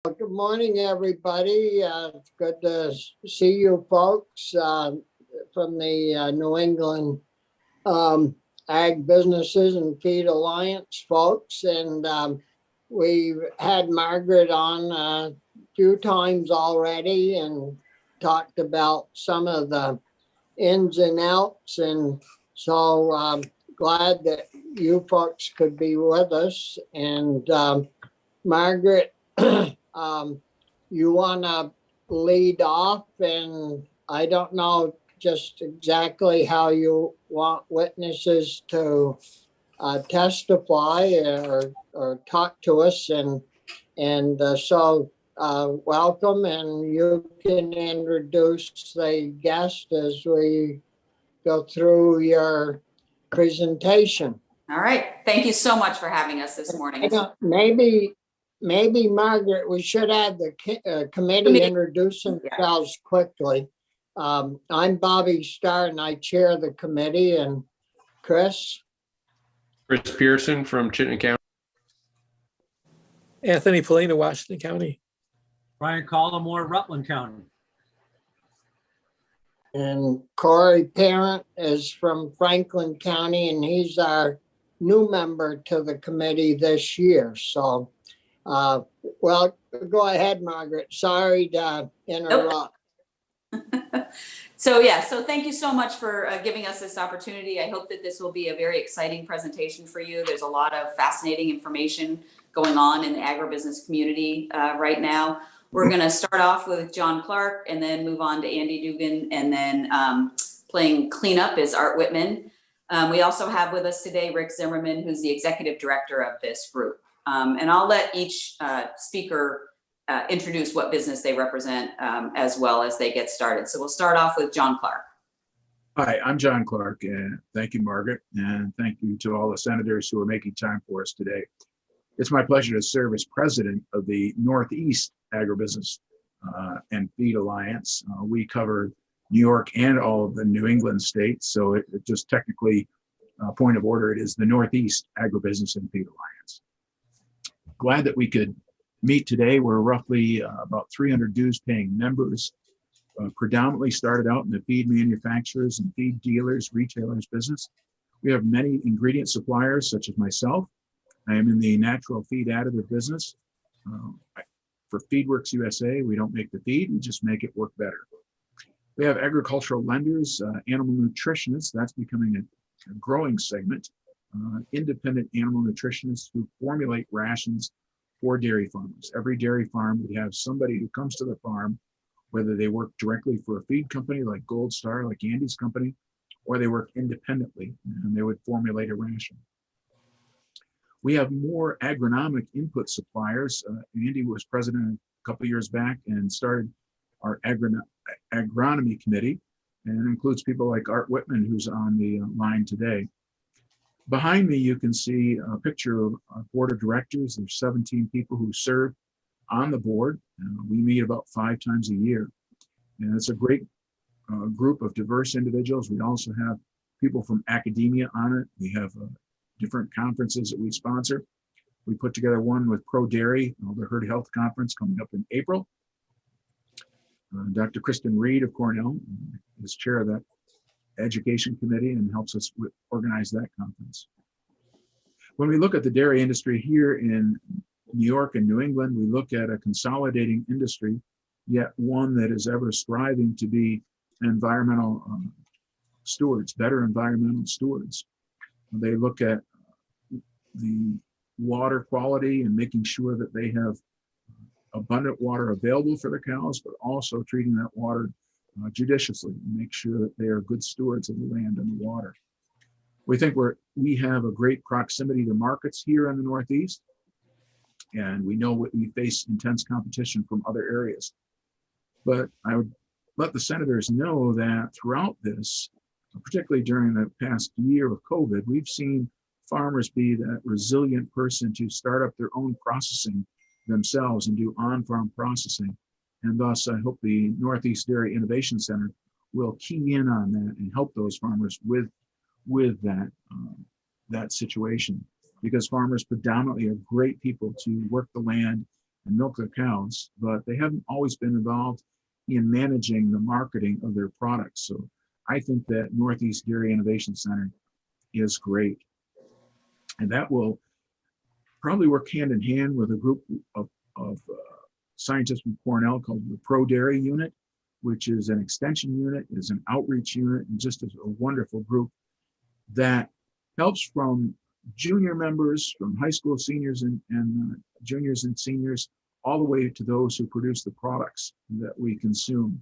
Good morning, everybody. It's good to see you folks from the New England Ag Businesses and Feed Alliance folks. And we've had Margaret on a few times already and talked about some of the ins and outs. And so glad that you folks could be with us. And Margaret, you want to lead off, and I don't know just exactly how you want witnesses to testify or talk to us, and welcome, and you can introduce the guest as we go through your presentation. All right. Thank you so much for having us this morning. Maybe Margaret, we should have the committee introduce themselves quickly. I'm Bobby Starr and I chair the committee, and Chris Pearson from Chittenden County. Anthony Polina, Washington County. Brian Collmore, Rutland County. And Corey Parent is from Franklin County, and he's our new member to the committee this year. So, well, go ahead, Margaret. Sorry to interrupt. So thank you so much for giving us this opportunity. I hope that this will be a very exciting presentation for you. There's a lot of fascinating information going on in the agribusiness community right now. We're going to start off with John Clark and then move on to Andy Dugan, and then playing cleanup is Art Whitman. We also have with us today Rick Zimmerman, who's the executive director of this group. And I'll let each speaker introduce what business they represent as well as they get started. So we'll start off with John Clark. Hi, I'm John Clark, and thank you, Margaret, and thank you to all the senators who are making time for us today. It's my pleasure to serve as president of the Northeast Agribusiness and Feed Alliance. We cover New York and all of the New England states, so it just technically, point of order, it is the Northeast Agribusiness and Feed Alliance. Glad that we could meet today. We're roughly about 300 dues-paying members, predominantly started out in the feed manufacturers and feed dealers, retailers business. We have many ingredient suppliers, such as myself. I am in the natural feed additive business. For FeedWorks USA, we don't make the feed, we just make it work better. We have agricultural lenders, animal nutritionists, that's becoming a growing segment, independent animal nutritionists who formulate rations for dairy farmers. Every dairy farm would have somebody who comes to the farm, whether they work directly for a feed company like Gold Star, like Andy's company, or they work independently and they would formulate a ration. We have more agronomic input suppliers. Andy was president a couple of years back and started our agronomy committee, and it includes people like Art Whitman, who's on the line today. Behind me, you can see a picture of our board of directors. There's 17 people who serve on the board. We meet about 5 times a year, and it's a great group of diverse individuals. We also have people from academia on it. We have different conferences that we sponsor. We put together one with Pro Dairy, the Herd Health Conference coming up in April. Dr. Kristen Reed of Cornell is chair of that education committee and helps us organize that conference. When we look at the dairy industry here in New York and New England, we look at a consolidating industry, yet one that is ever striving to be environmental stewards, better environmental stewards. They look at the water quality and making sure that they have abundant water available for the cows, but also treating that water judiciously and make sure that they are good stewards of the land and the water. We think we have a great proximity to markets here in the Northeast, and we know we face intense competition from other areas. But I would let the senators know that throughout this, particularly during the past year of COVID, we've seen farmers be that resilient person to start up their own processing themselves and do on-farm processing. And thus, I hope the Northeast Dairy Innovation Center will key in on that and help those farmers with that situation. Because farmers predominantly are great people to work the land and milk their cows, but they haven't always been involved in managing the marketing of their products. So I think that Northeast Dairy Innovation Center is great. And that will probably work hand in hand with a group of scientists from Cornell called the Pro Dairy Unit, which is an extension unit, is an outreach unit, and just is a wonderful group that helps from junior members, from high school seniors and juniors and seniors, all the way to those who produce the products that we consume.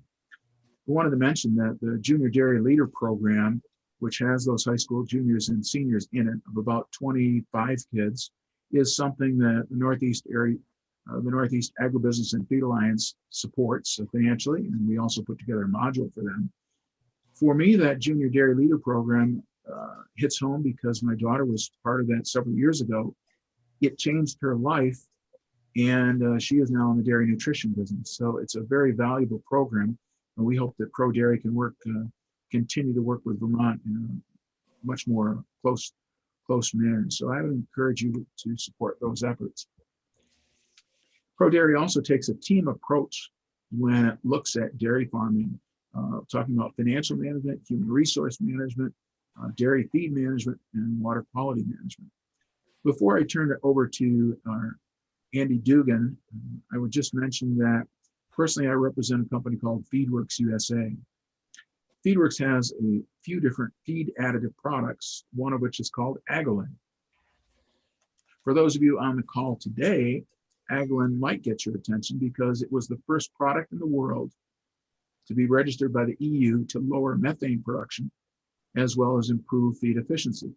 We wanted to mention that the Junior Dairy Leader Program, which has those high school juniors and seniors in it, of about 25 kids, is something that the Northeast Agribusiness and Feed Alliance supports financially, and we also put together a module for them. For me, that Junior Dairy Leader Program hits home because my daughter was part of that several years ago. It changed her life, and she is now in the dairy nutrition business. So it's a very valuable program, and we hope that Pro Dairy can continue to work with Vermont in a much more close manner. So I would encourage you to support those efforts. Pro Dairy also takes a team approach when it looks at dairy farming, talking about financial management, human resource management, dairy feed management, and water quality management. Before I turn it over to our Andy Dugan, I would just mention that personally I represent a company called Feedworks USA. Feedworks has a few different feed additive products, one of which is called Agolin. For those of you on the call today, Agolin might get your attention because it was the first product in the world to be registered by the EU to lower methane production, as well as improve feed efficiency.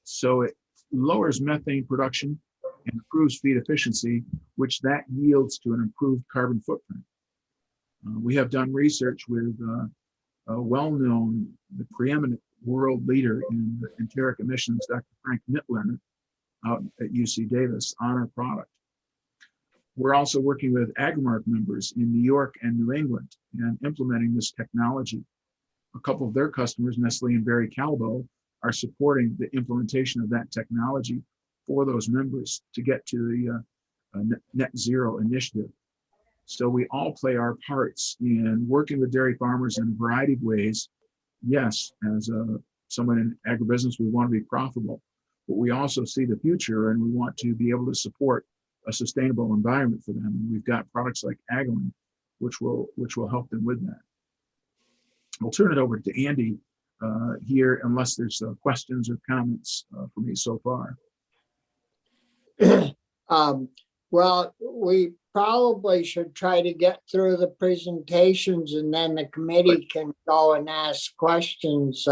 So it lowers methane production and improves feed efficiency, which that yields to an improved carbon footprint. We have done research with a well-known, the preeminent world leader in enteric emissions, Dr. Frank Mittler, out at UC Davis on our product. We're also working with Agrimark members in New York and New England and implementing this technology. A couple of their customers, Nestle and Barry Callebaut, are supporting the implementation of that technology for those members to get to the net zero initiative. So we all play our parts in working with dairy farmers in a variety of ways. Yes, as someone in agribusiness, we want to be profitable, but we also see the future and we want to be able to support a sustainable environment for them. And we've got products like Agolin, which will help them with that. I'll turn it over to Andy here, unless there's questions or comments for me so far. Well, we probably should try to get through the presentations and then the committee can go and ask questions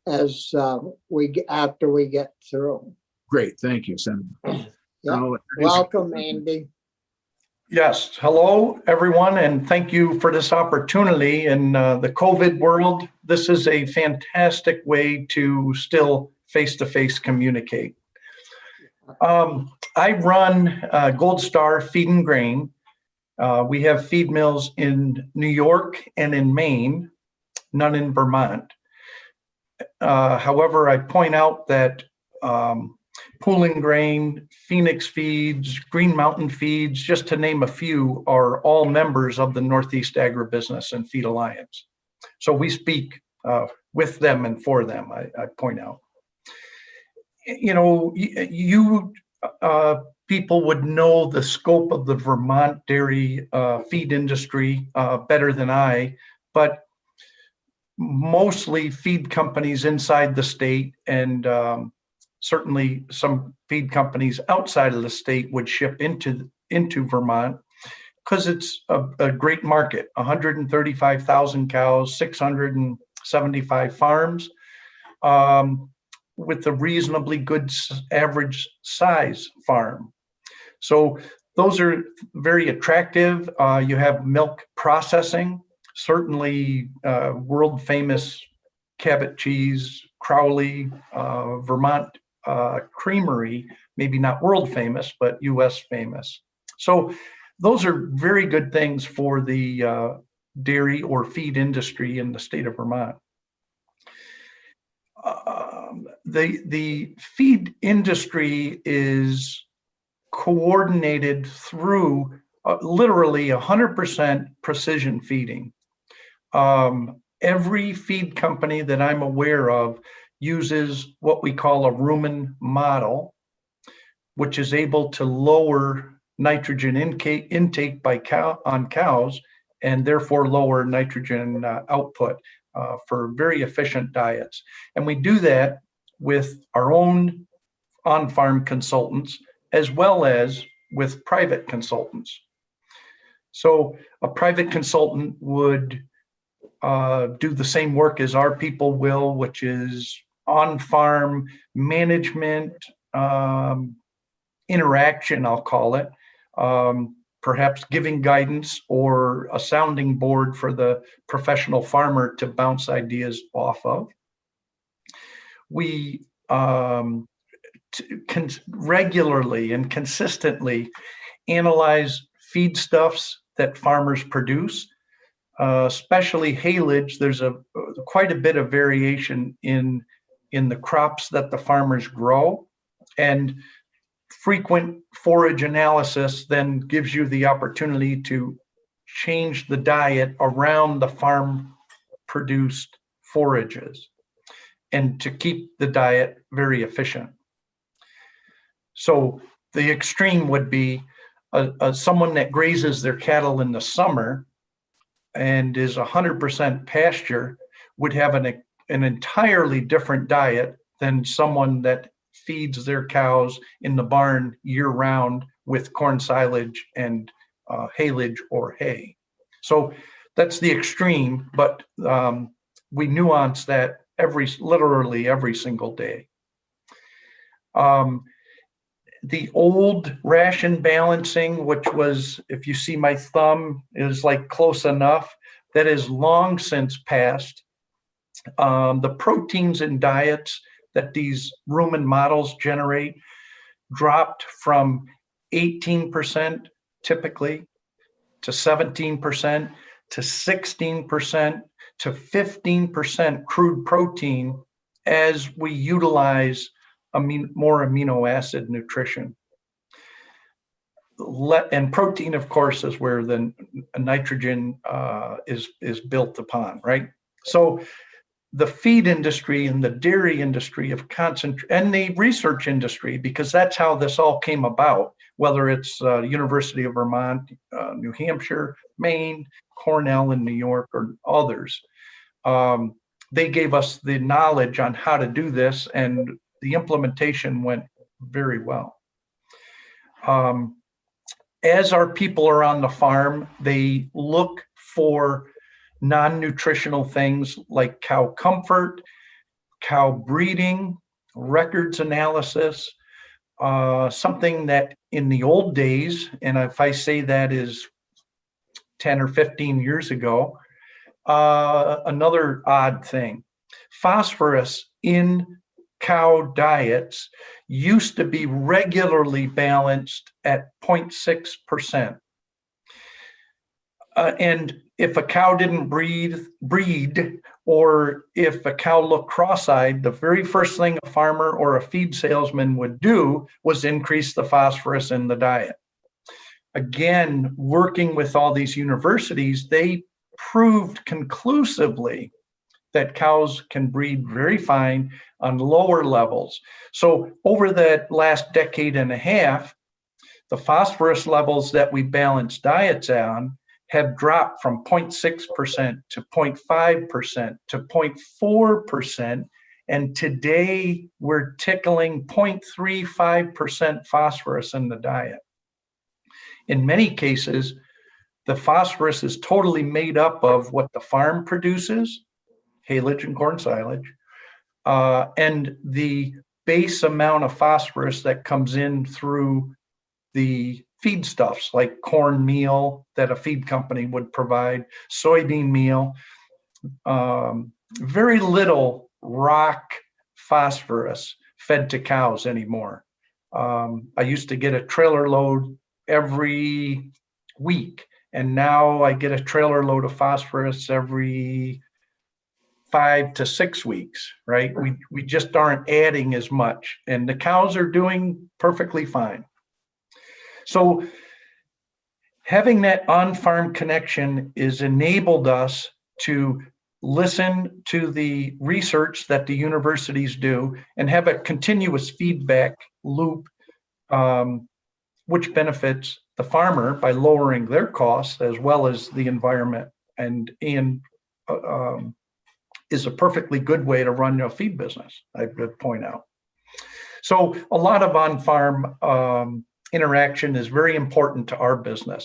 after we get through. Great, thank you, Senator. Yeah. Welcome, Andy. Yes, hello everyone, and thank you for this opportunity. In the COVID world, this is a fantastic way to still face-to-face communicate. I run Gold Star Feed and Grain. We have feed mills in New York and in Maine, none in Vermont. However, I point out that Pooling Grain, Phoenix Feeds, Green Mountain Feeds, just to name a few, are all members of the Northeast Agribusiness and Feed Alliance. So we speak with them and for them, I point out. You know, you people would know the scope of the Vermont dairy feed industry better than I, but mostly feed companies inside the state and certainly some feed companies outside of the state would ship into Vermont because it's a great market. 135,000 cows, 675 farms, with a reasonably good average size farm. So those are very attractive. You have milk processing, certainly world famous Cabot cheese, Crowley, Vermont Creamery, maybe not world famous, but US famous. So those are very good things for the dairy or feed industry in the state of Vermont. The feed industry is coordinated through literally 100% precision feeding. Every feed company that I'm aware of uses what we call a rumen model, which is able to lower nitrogen intake by on cows and therefore lower nitrogen output for very efficient diets. And we do that with our own on-farm consultants as well as with private consultants. So a private consultant would do the same work as our people will, which is on-farm management, interaction, I'll call it, perhaps giving guidance or a sounding board for the professional farmer to bounce ideas off of. We regularly and consistently analyze feedstuffs that farmers produce, especially haylage. There's quite a bit of variation in the crops that the farmers grow, and frequent forage analysis then gives you the opportunity to change the diet around the farm produced forages and to keep the diet very efficient. So the extreme would be someone that grazes their cattle in the summer and is 100% pasture would have an entirely different diet than someone that feeds their cows in the barn year-round with corn silage and haylage or hay. So that's the extreme, but we nuance that literally every single day. The old ration balancing, which was, if you see my thumb, is like close enough, that is long since passed. The proteins in diets that these rumen models generate dropped from 18% typically to 17% to 16% to 15% crude protein as we utilize more amino acid nutrition. And protein, of course, is where the nitrogen is built upon, right? So the feed industry and the dairy industry and the research industry, because that's how this all came about, whether it's University of Vermont, New Hampshire, Maine, Cornell in New York, or others. They gave us the knowledge on how to do this, and the implementation went very well. As our people are on the farm, they look for non-nutritional things like cow comfort, cow breeding, records analysis, something that in the old days, and if I say that is 10 or 15 years ago, another odd thing, phosphorus in cow diets used to be regularly balanced at 0.6%. And if a cow didn't breed, or if a cow looked cross-eyed, the very first thing a farmer or a feed salesman would do was increase the phosphorus in the diet. Again, working with all these universities, they proved conclusively that cows can breed very fine on lower levels. So over that last decade and a half, the phosphorus levels that we balance diets on have dropped from 0.6% to 0.5% to 0.4%. And today we're tickling 0.35% phosphorus in the diet. In many cases, the phosphorus is totally made up of what the farm produces, haylage and corn silage, and the base amount of phosphorus that comes in through the feedstuffs like corn meal that a feed company would provide, soybean meal, very little rock phosphorus fed to cows anymore. I used to get a trailer load every week, and now I get a trailer load of phosphorus every 5 to 6 weeks, right? We just aren't adding as much, and the cows are doing perfectly fine. So having that on-farm connection is enabled us to listen to the research that the universities do and have a continuous feedback loop, which benefits the farmer by lowering their costs as well as the environment, and is a perfectly good way to run a feed business, I would point out. So a lot of on-farm interaction is very important to our business.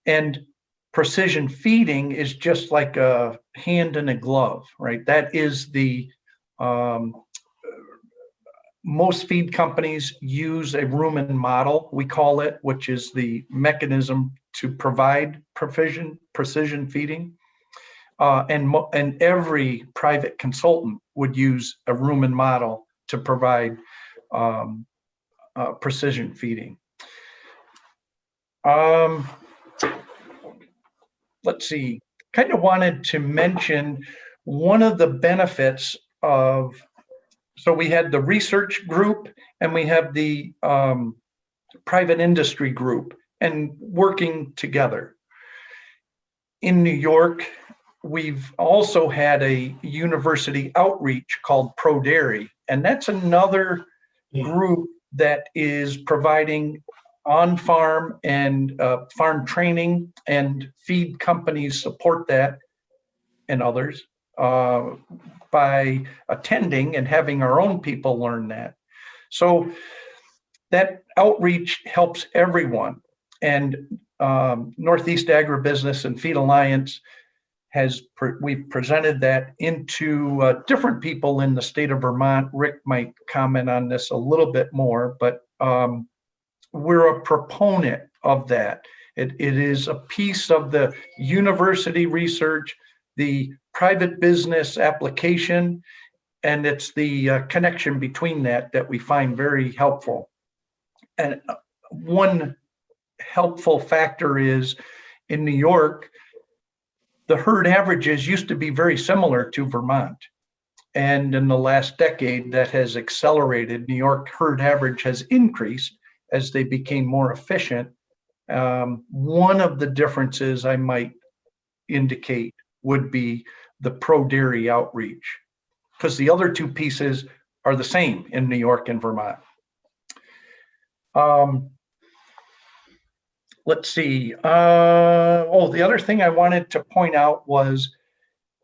And precision feeding is just like a hand in a glove, right? That is the, most feed companies use a Rumen model, we call it, which is the mechanism to provide precision feeding. And every private consultant would use a Rumen model to provide precision feeding. Let's see, kind of wanted to mention one of the benefits of, so we had the research group and we have the private industry group and working together. In New York, we've also had a university outreach called ProDairy, and that's another group that is providing on-farm and farm training, and feed companies support that and others by attending and having our own people learn that. So that outreach helps everyone. And Northeast Agribusiness and Feed Alliance we've presented that into different people in the state of Vermont. Rick might comment on this a little bit more, but we're a proponent of that. It is a piece of the university research, the private business application, and it's the connection between that we find very helpful. And one helpful factor is in New York, the herd averages used to be very similar to Vermont. And in the last decade, that has accelerated. New York herd average has increased as they became more efficient. One of the differences I might indicate would be the ProDairy outreach, because the other two pieces are the same in New York and Vermont. Let's see. The other thing I wanted to point out was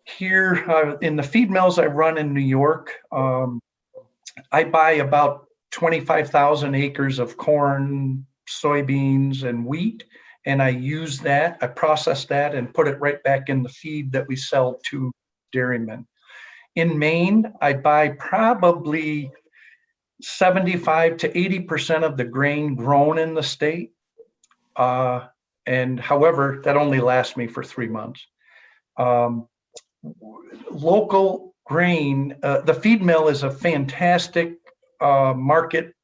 here in the feed mills I run in New York, I buy about 25,000 acres of corn, soybeans, and wheat, and I use that, I process that and put it right back in the feed that we sell to dairymen. In Maine, I buy probably 75 to 80% of the grain grown in the state. And however, that only lasts me for 3 months. Local grain, the feed mill is a fantastic market,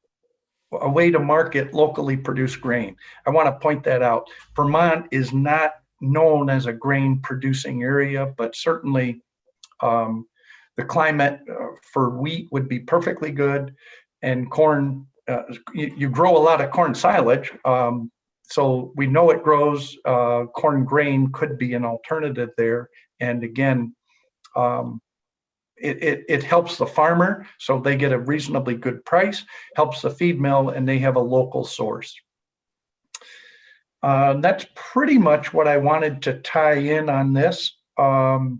a way to market locally produced grain. I want to point that out. Vermont is not known as a grain producing area, but certainly the climate for wheat would be perfectly good, and corn, you grow a lot of corn silage. So we know it grows. Corn grain could be an alternative there. And again, it helps the farmer, so they get a reasonably good price, helps the feed mill, and they have a local source. That's pretty much what I wanted to tie in on this. I'd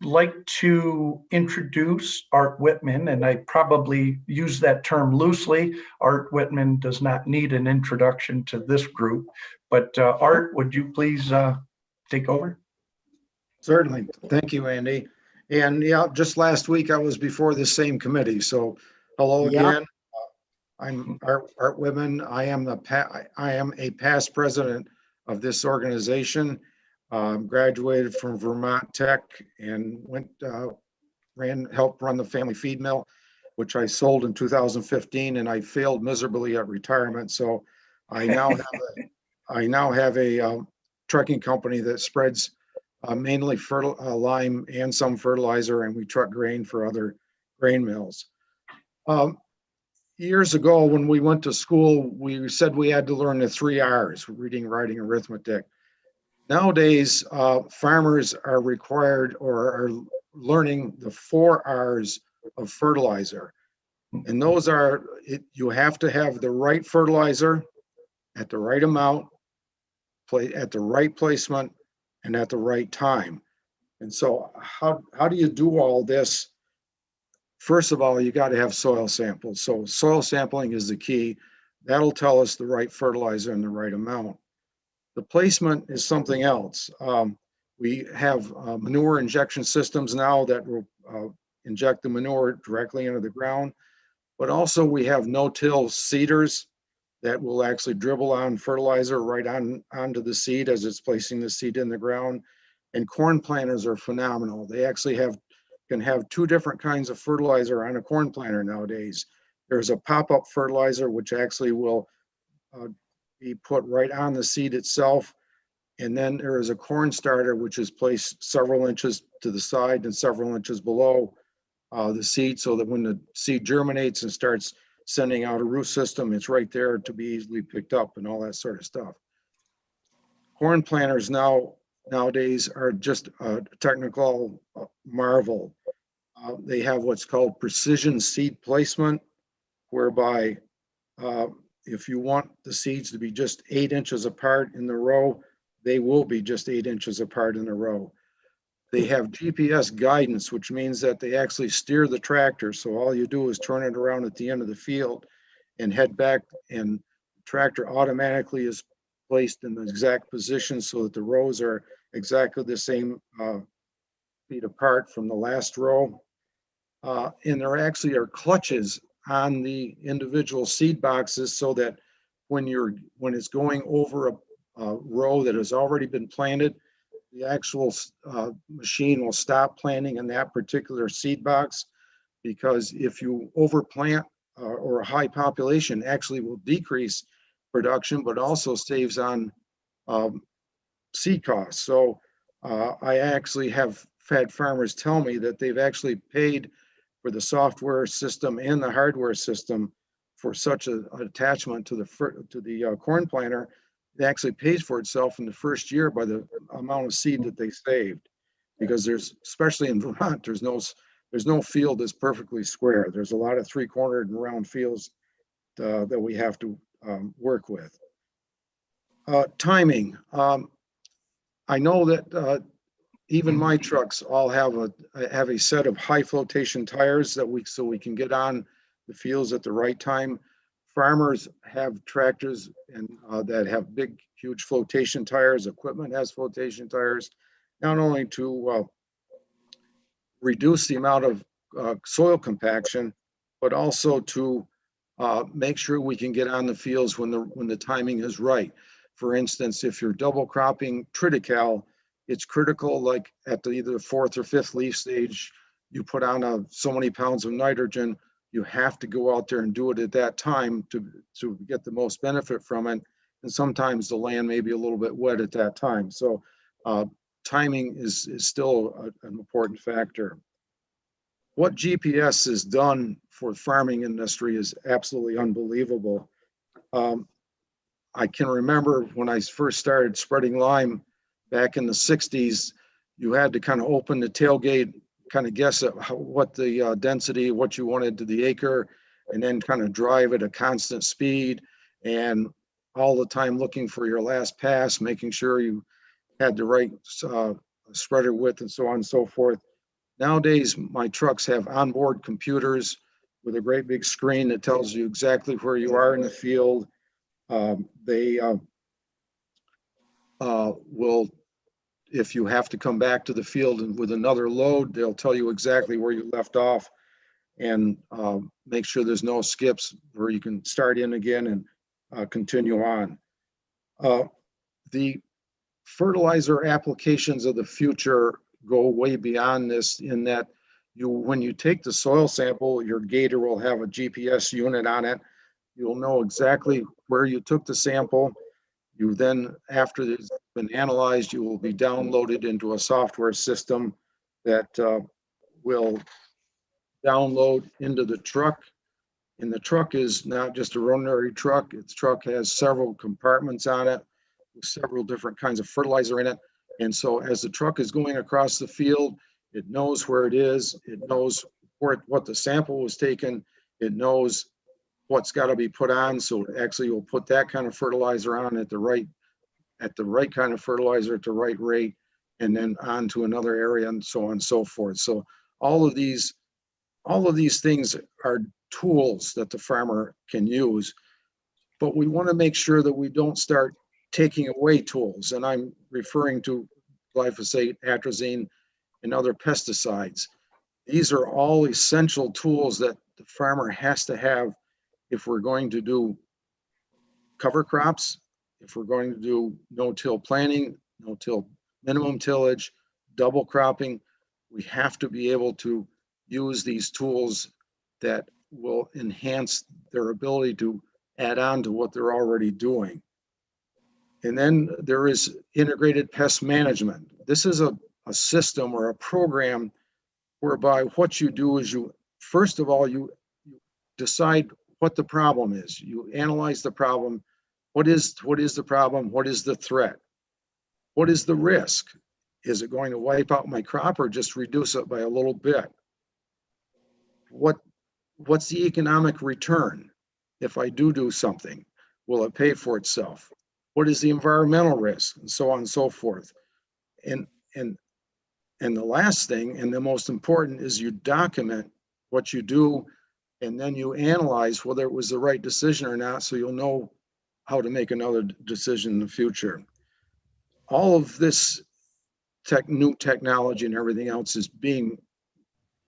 like to introduce Art Whitman, and I probably use that term loosely. Art Whitman does not need an introduction to this group, but Art, would you please take over? Certainly. Thank you, Andy. And yeah, just last week I was before this same committee. So hello again. I'm Art Whitman. I am a past president of this organization. Graduated from Vermont Tech and helped run the family feed mill, which I sold in 2015, and I failed miserably at retirement. So I now have a trucking company that spreads mainly lime and some fertilizer, and we truck grain for other grain mills. years ago, when we went to school, we said we had to learn the 3 R's: reading, writing, arithmetic. Nowadays, farmers are required or are learning the 4 R's of fertilizer. And those are, you have to have the right fertilizer at the right amount, at the right placement, and at the right time. And so how do you do all this? First of all, you got to have soil samples. So soil sampling is the key. That'll tell us the right fertilizer and the right amount. The placement is something else. We have manure injection systems now that will inject the manure directly into the ground, but also we have no-till seeders that will actually dribble on fertilizer right onto the seed as it's placing the seed in the ground. And corn planters are phenomenal. They actually can have 2 different kinds of fertilizer on a corn planter nowadays. There's a pop-up fertilizer, which actually will be put right on the seed itself. And then there is a corn starter, which is placed several inches to the side and several inches below the seed, so that when the seed germinates and starts sending out a root system, it's right there to be easily picked up and all that sort of stuff. Corn planters nowadays are just a technical marvel. They have what's called precision seed placement, whereby if you want the seeds to be just 8 inches apart in the row, they will be just 8 inches apart in the row. They have GPS guidance, which means that they actually steer the tractor. So all you do is turn it around at the end of the field and head back, and the tractor automatically is placed in the exact position so that the rows are exactly the same feet apart from the last row. And there actually are clutches on the individual seed boxes, so that when it's going over a row that has already been planted, the actual machine will stop planting in that particular seed box, because if you overplant or a high population actually will decrease production, but also saves on seed costs. So I actually have had farmers tell me that they've actually paid for the software system and the hardware system for such an attachment to the corn planter. It actually pays for itself in the first year by the amount of seed that they saved, because especially in Vermont, there's no field that's perfectly square. There's a lot of 3-cornered and round fields that we have to work with. Timing. I know that even my trucks all have a set of high flotation tires so we can get on the fields at the right time. Farmers have tractors and that have big, huge flotation tires. Equipment has flotation tires, not only to reduce the amount of soil compaction, but also to make sure we can get on the fields when the timing is right. For instance, if you're double cropping triticale, it's critical, like at either the 4th or 5th leaf stage, you put on so many pounds of nitrogen. You have to go out there and do it at that time to get the most benefit from it. And sometimes the land may be a little bit wet at that time. So timing is still an important factor. What GPS has done for the farming industry is absolutely unbelievable. I can remember when I first started spreading lime back in the 60s, you had to kind of open the tailgate, kind of guess at what the density, what you wanted to the acre, and then kind of drive at a constant speed, and all the time looking for your last pass, making sure you had the right spreader width and so on and so forth. Nowadays, my trucks have onboard computers with a great big screen that tells you exactly where you are in the field. They will, if you have to come back to the field and with another load, they'll tell you exactly where you left off, and make sure there's no skips where you can start in again and continue on. The fertilizer applications of the future go way beyond this, in that when you take the soil sample, your gator will have a GPS unit on it. You'll know exactly where you took the sample. You then, after it's been analyzed, you will be downloaded into a software system that will download into the truck And the truck is not just a ordinary truck. Its truck has several compartments on it, with several different kinds of fertilizer in it. And so as the truck is going across the field, it knows where it is. It knows what the sample was taken. It knows what's got to be put on. So it actually will put that kind of fertilizer on at the right kind of fertilizer at the right rate, and then on to another area, and so on and so forth. So all of these things are tools that the farmer can use, but we want to make sure that we don't start taking away tools. And I'm referring to glyphosate, atrazine, and other pesticides. These are all essential tools that the farmer has to have if we're going to do cover crops, if we're going to do no-till planting, no-till minimum tillage, double cropping. We have to be able to use these tools that will enhance their ability to add on to what they're already doing. And then there is integrated pest management. This is a system or a program whereby what you do is first of all, you decide what the problem is. You analyze the problem. What is the problem? What is the threat? What is the risk? Is it going to wipe out my crop or just reduce it by a little bit? What's the economic return if I do something? Will it pay for itself? What is the environmental risk? And so on and so forth. And the last thing, and the most important, is you document what you do, and then you analyze whether it was the right decision or not, so you'll know how to make another decision in the future. All of this new technology and everything else is being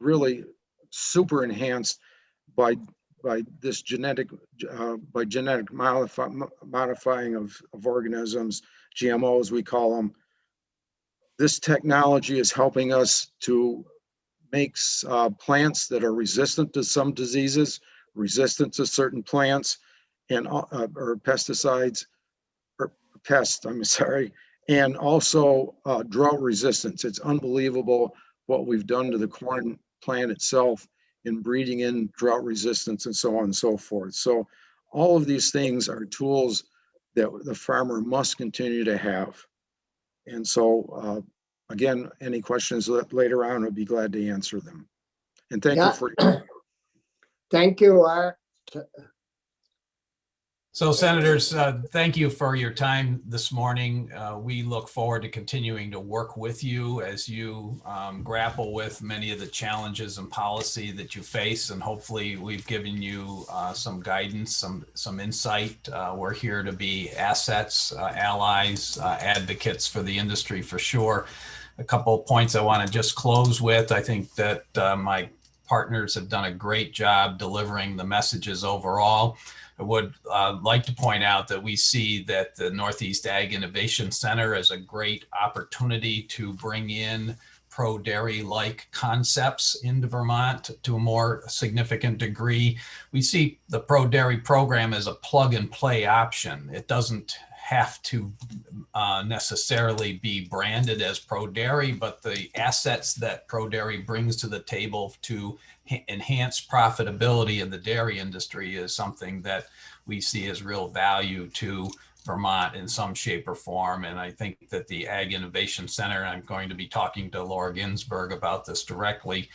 really super enhanced by this genetic modifying of organisms, GMOs we call them. This technology is helping us to make plants that are resistant to some diseases, resistant to certain plants, and or pesticides, or pests, I'm sorry, and also drought resistance. It's unbelievable what we've done to the corn plant itself in breeding in drought resistance and so on and so forth. So all of these things are tools that the farmer must continue to have. And so, again, any questions later on, I'll be glad to answer them. And thank you for. Thank you, Art. So Senators, thank you for your time this morning. We look forward to continuing to work with you as you grapple with many of the challenges and policy that you face, and hopefully we've given you some guidance, some insight. We're here to be assets, allies, advocates for the industry for sure. A couple of points I want to just close with. I think that my partners have done a great job delivering the messages overall. I would like to point out that we see that the Northeast Ag Innovation Center is a great opportunity to bring in pro-dairy-like concepts into Vermont to a more significant degree. We see the pro-dairy program as a plug-and-play option. It doesn't have to necessarily be branded as pro-dairy, but the assets that pro-dairy brings to the table to enhance profitability in the dairy industry is something that we see as real value to Vermont in some shape or form. And I think that the Ag Innovation Center, and I'm going to be talking to Laura Ginsburg about this directly,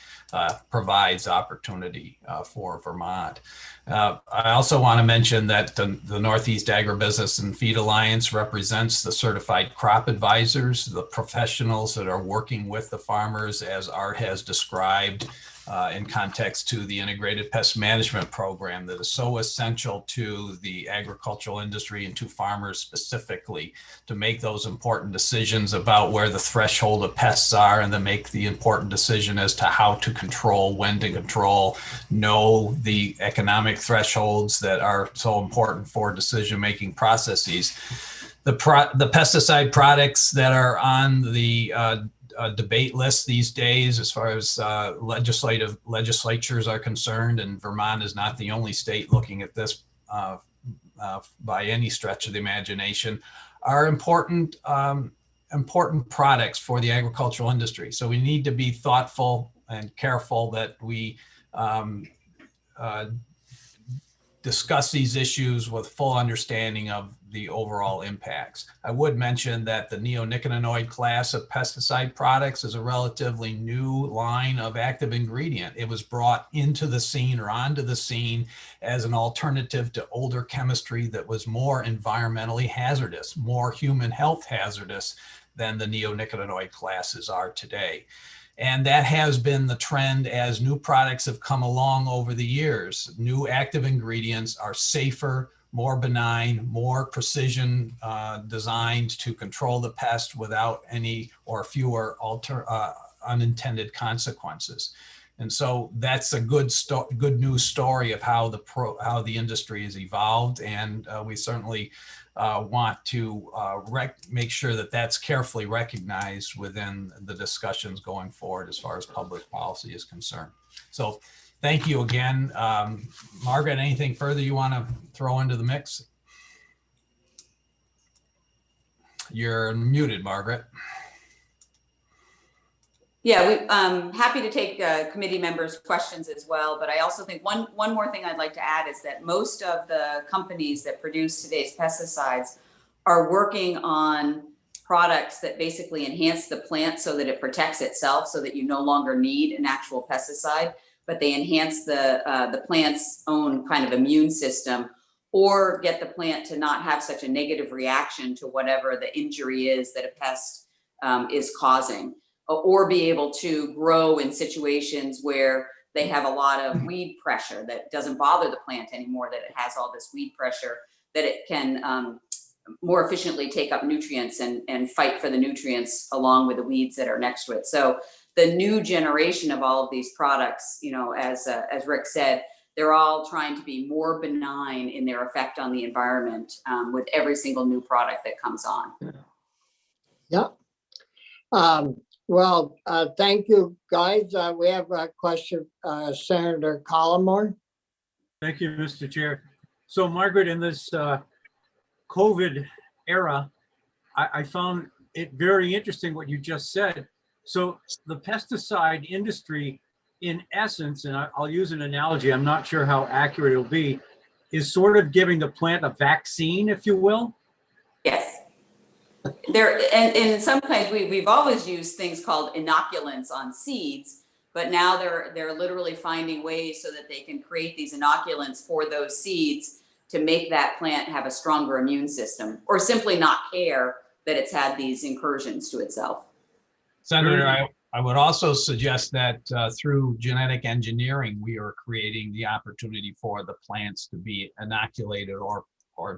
provides opportunity for Vermont. I also want to mention that the Northeast Agribusiness and Feed Alliance represents the certified crop advisors, the professionals that are working with the farmers, as Art has described, in context to the integrated pest management program that is so essential to the agricultural industry and to farmers specifically to make those important decisions about where the threshold of pests are, and then make the important decision as to how to control, when to control, know the economic thresholds that are so important for decision-making processes. The pesticide products that are on the debate list these days, as far as legislatures are concerned, and Vermont is not the only state looking at this by any stretch of the imagination, are important products for the agricultural industry. So we need to be thoughtful and careful that we discuss these issues with full understanding of the overall impacts. I would mention that the neonicotinoid class of pesticide products is a relatively new line of active ingredient. It was brought into the scene or onto the scene as an alternative to older chemistry that was more environmentally hazardous, more human health hazardous than the neonicotinoid classes are today. And that has been the trend as new products have come along over the years. New active ingredients are safer, more benign, more precision designed to control the pest without any or fewer unintended consequences. And so that's a good news story of how the industry has evolved. And we certainly want to make sure that that's carefully recognized within the discussions going forward as far as public policy is concerned. So thank you again. Margaret, anything further you want to throw into the mix? You're muted, Margaret. Yeah, I'm happy to take committee members' questions as well. But I also think one more thing I'd like to add is that most of the companies that produce today's pesticides are working on products that basically enhance the plant so that it protects itself, so that you no longer need an actual pesticide, but they enhance the plant's own kind of immune system, or get the plant to not have such a negative reaction to whatever the injury is that a pest is causing, or be able to grow in situations where they have a lot of weed pressure that doesn't bother the plant anymore, that it has all this weed pressure, that it can more efficiently take up nutrients and fight for the nutrients along with the weeds that are next to it. So the new generation of all of these products, you know, as Rick said, they're all trying to be more benign in their effect on the environment with every single new product that comes on. Yep. Well, thank you, guys. We have a question, Senator Collmore. Thank you, Mr. Chair. So Margaret, in this COVID era, I found it very interesting what you just said. So the pesticide industry, in essence, and I'll use an analogy, I'm not sure how accurate it'll be, is sort of giving the plant a vaccine, if you will. Yes. And in some kinds, we've always used things called inoculants on seeds, but now they're literally finding ways so that they can create these inoculants for those seeds to make that plant have a stronger immune system, or simply not care that it's had these incursions to itself. Senator, I would also suggest that through genetic engineering, we are creating the opportunity for the plants to be inoculated or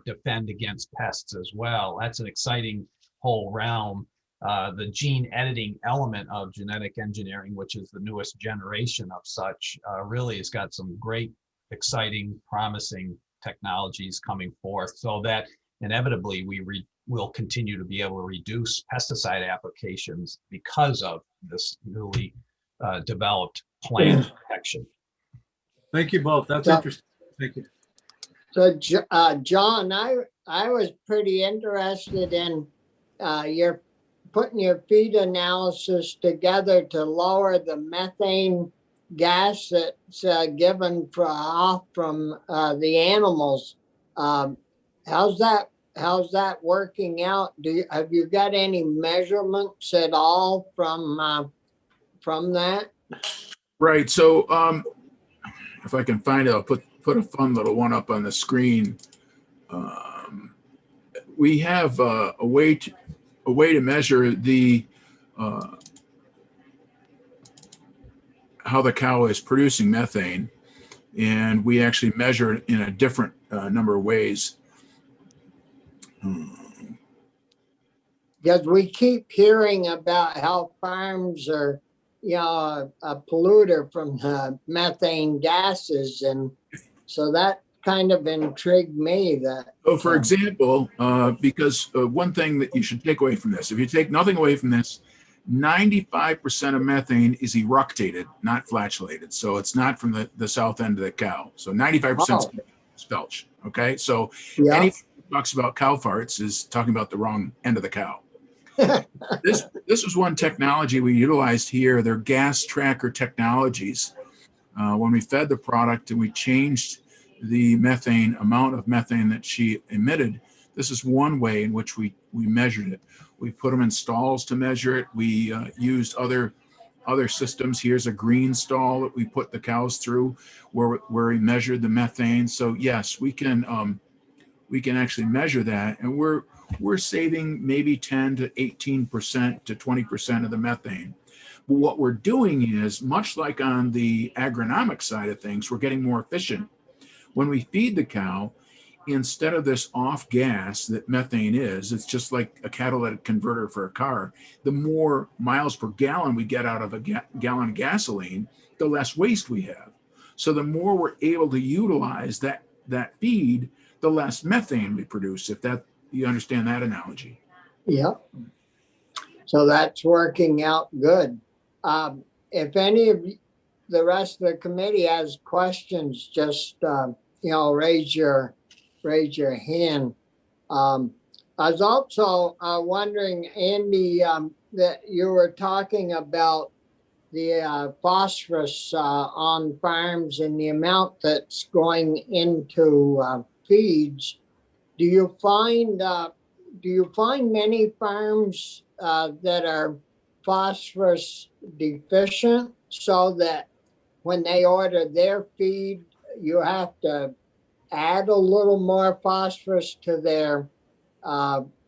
defend against pests as well. That's an exciting whole realm. The gene editing element of genetic engineering, which is the newest generation of such, really has got some great, exciting, promising technologies coming forth, so that inevitably we will continue to be able to reduce pesticide applications because of this newly developed plant protection. Thank you both. That's Yeah. interesting. Thank you. So, John, I was pretty interested in your putting your feed analysis together to lower the methane gas that's given off from the animals. How's that working out? Have you got any measurements at all from that? Right. So if I can find it, I'll put a fun little one up on the screen. We have a way to measure the how the cow is producing methane, and we actually measure it in a different number of ways. Because we keep hearing about how farms are, a polluter from methane gases, and so that kind of intrigued me. So, for example, because one thing that you should take away from this, if you take nothing away from this, 95% of methane is eructated, not flatulated. So it's not from the south end of the cow. So 95% is belch. Okay. So anyone who talks about cow farts is talking about the wrong end of the cow. This was one technology we utilized here. They're gas tracker technologies. When we fed the product and we changed the methane, amount of methane that she emitted. This is one way in which we measured it. We put them in stalls to measure it. We used other systems. Here's a green stall that we put the cows through where we measured the methane. So yes, we can actually measure that, and we're saving maybe 10 to 18% to 20% of the methane. But what we're doing is, much like on the agronomic side of things, we're getting more efficient. When we feed the cow, instead of this off gas that methane is, it's just like a catalytic converter for a car. The more miles per gallon we get out of a gallon of gasoline, the less waste we have. So the more we're able to utilize that feed, the less methane we produce, if that, you understand that analogy. Yep. So that's working out good. If any of the rest of the committee has questions, just, raise your hand. I was also wondering, Andy, that you were talking about the phosphorus on farms and the amount that's going into feeds. Do you find many farms that are phosphorus deficient, so that when they order their feed, you have to add a little more phosphorus to their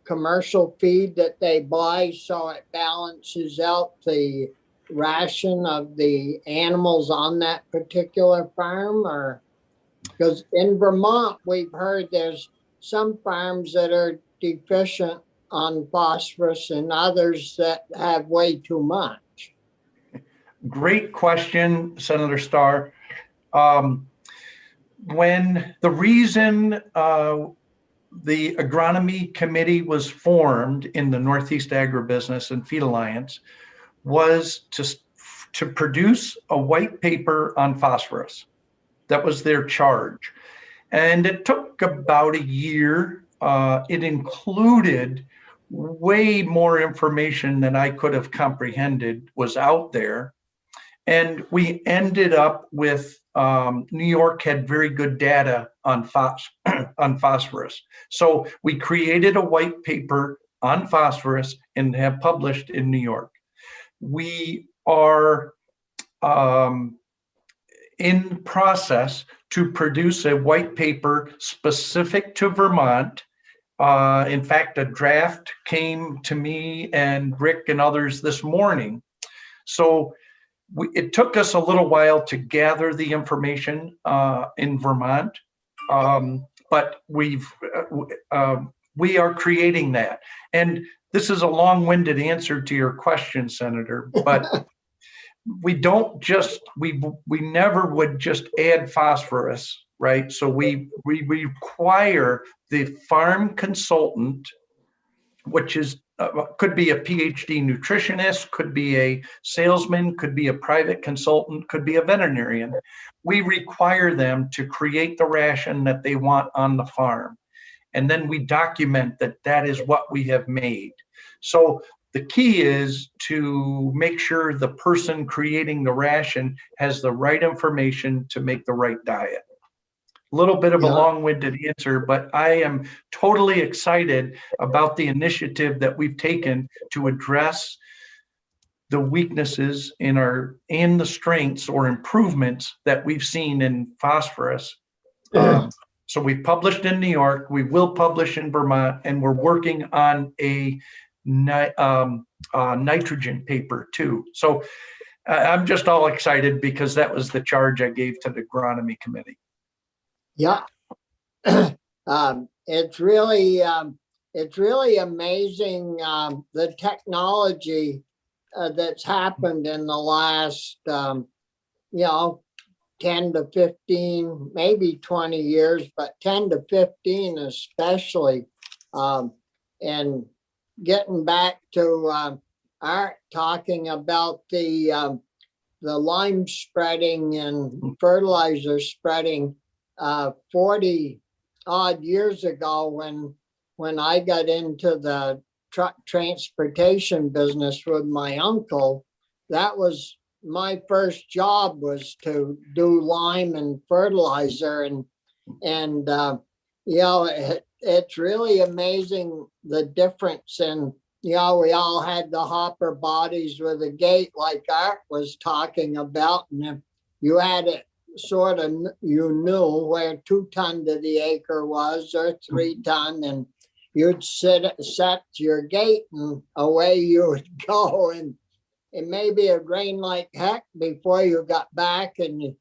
commercial feed that they buy, so it balances out the ration of the animals on that particular farm? Or because in Vermont, we've heard there's some farms that are deficient on phosphorus and others that have way too much. Great question, Senator Starr. When the reason the agronomy committee was formed in the Northeast Agribusiness and Feed Alliance was to produce a white paper on phosphorus. That was their charge. And it took about a year. It included way more information than I could have comprehended was out there. And we ended up with New York had very good data on phosphorus. So we created a white paper on phosphorus and have published in New York. We are in process to produce a white paper specific to Vermont. In fact, a draft came to me and Rick and others this morning. So it took us a little while to gather the information in Vermont, but we are creating that. And this is a long-winded answer to your question, Senator, but we never would just add phosphorus, right? So we require the farm consultant, which is could be a PhD nutritionist, could be a salesman, could be a private consultant, could be a veterinarian. We require them to create the ration that they want on the farm. And then we document that that is what we have made. So the key is to make sure the person creating the ration has the right information to make the right diet. A little bit of a long-winded answer, but I am totally excited about the initiative that we've taken to address the weaknesses and the strengths or improvements that we've seen in phosphorus. So we've published in New York, we will publish in Vermont, and we're working on a nitrogen paper too. So I'm just all excited because that was the charge I gave to the agronomy committee. Yeah. It's really amazing, the technology that's happened in the last, 10 to 15, maybe 20 years, but 10 to 15 especially. And getting back to Art talking about the lime spreading and fertilizer spreading, 40 odd years ago when I got into the truck transportation business with my uncle, that was my first job, was to do lime and fertilizer. And And, it's really amazing the difference in, we all had the hopper bodies with a gate like Art was talking about. And if you had it sort of, you knew where 2 ton to the acre was or 3 ton, and you'd set your gate and away you would go. And it maybe it rained like heck before you got back. And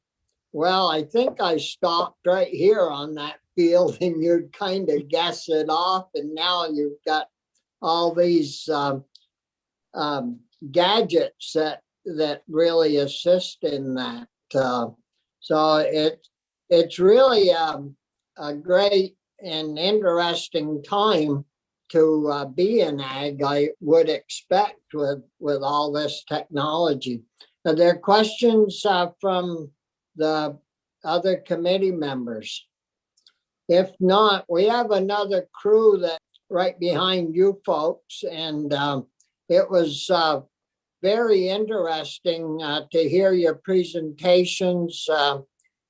well, I think I stopped right here on that field, and you'd kind of guess it off. And now you've got all these gadgets that really assist in that. So it's really a great and interesting time to be in ag, I would expect, with all this technology. Are there questions from the other committee members? If not, we have another crew that right behind you folks, and it was very interesting to hear your presentations. I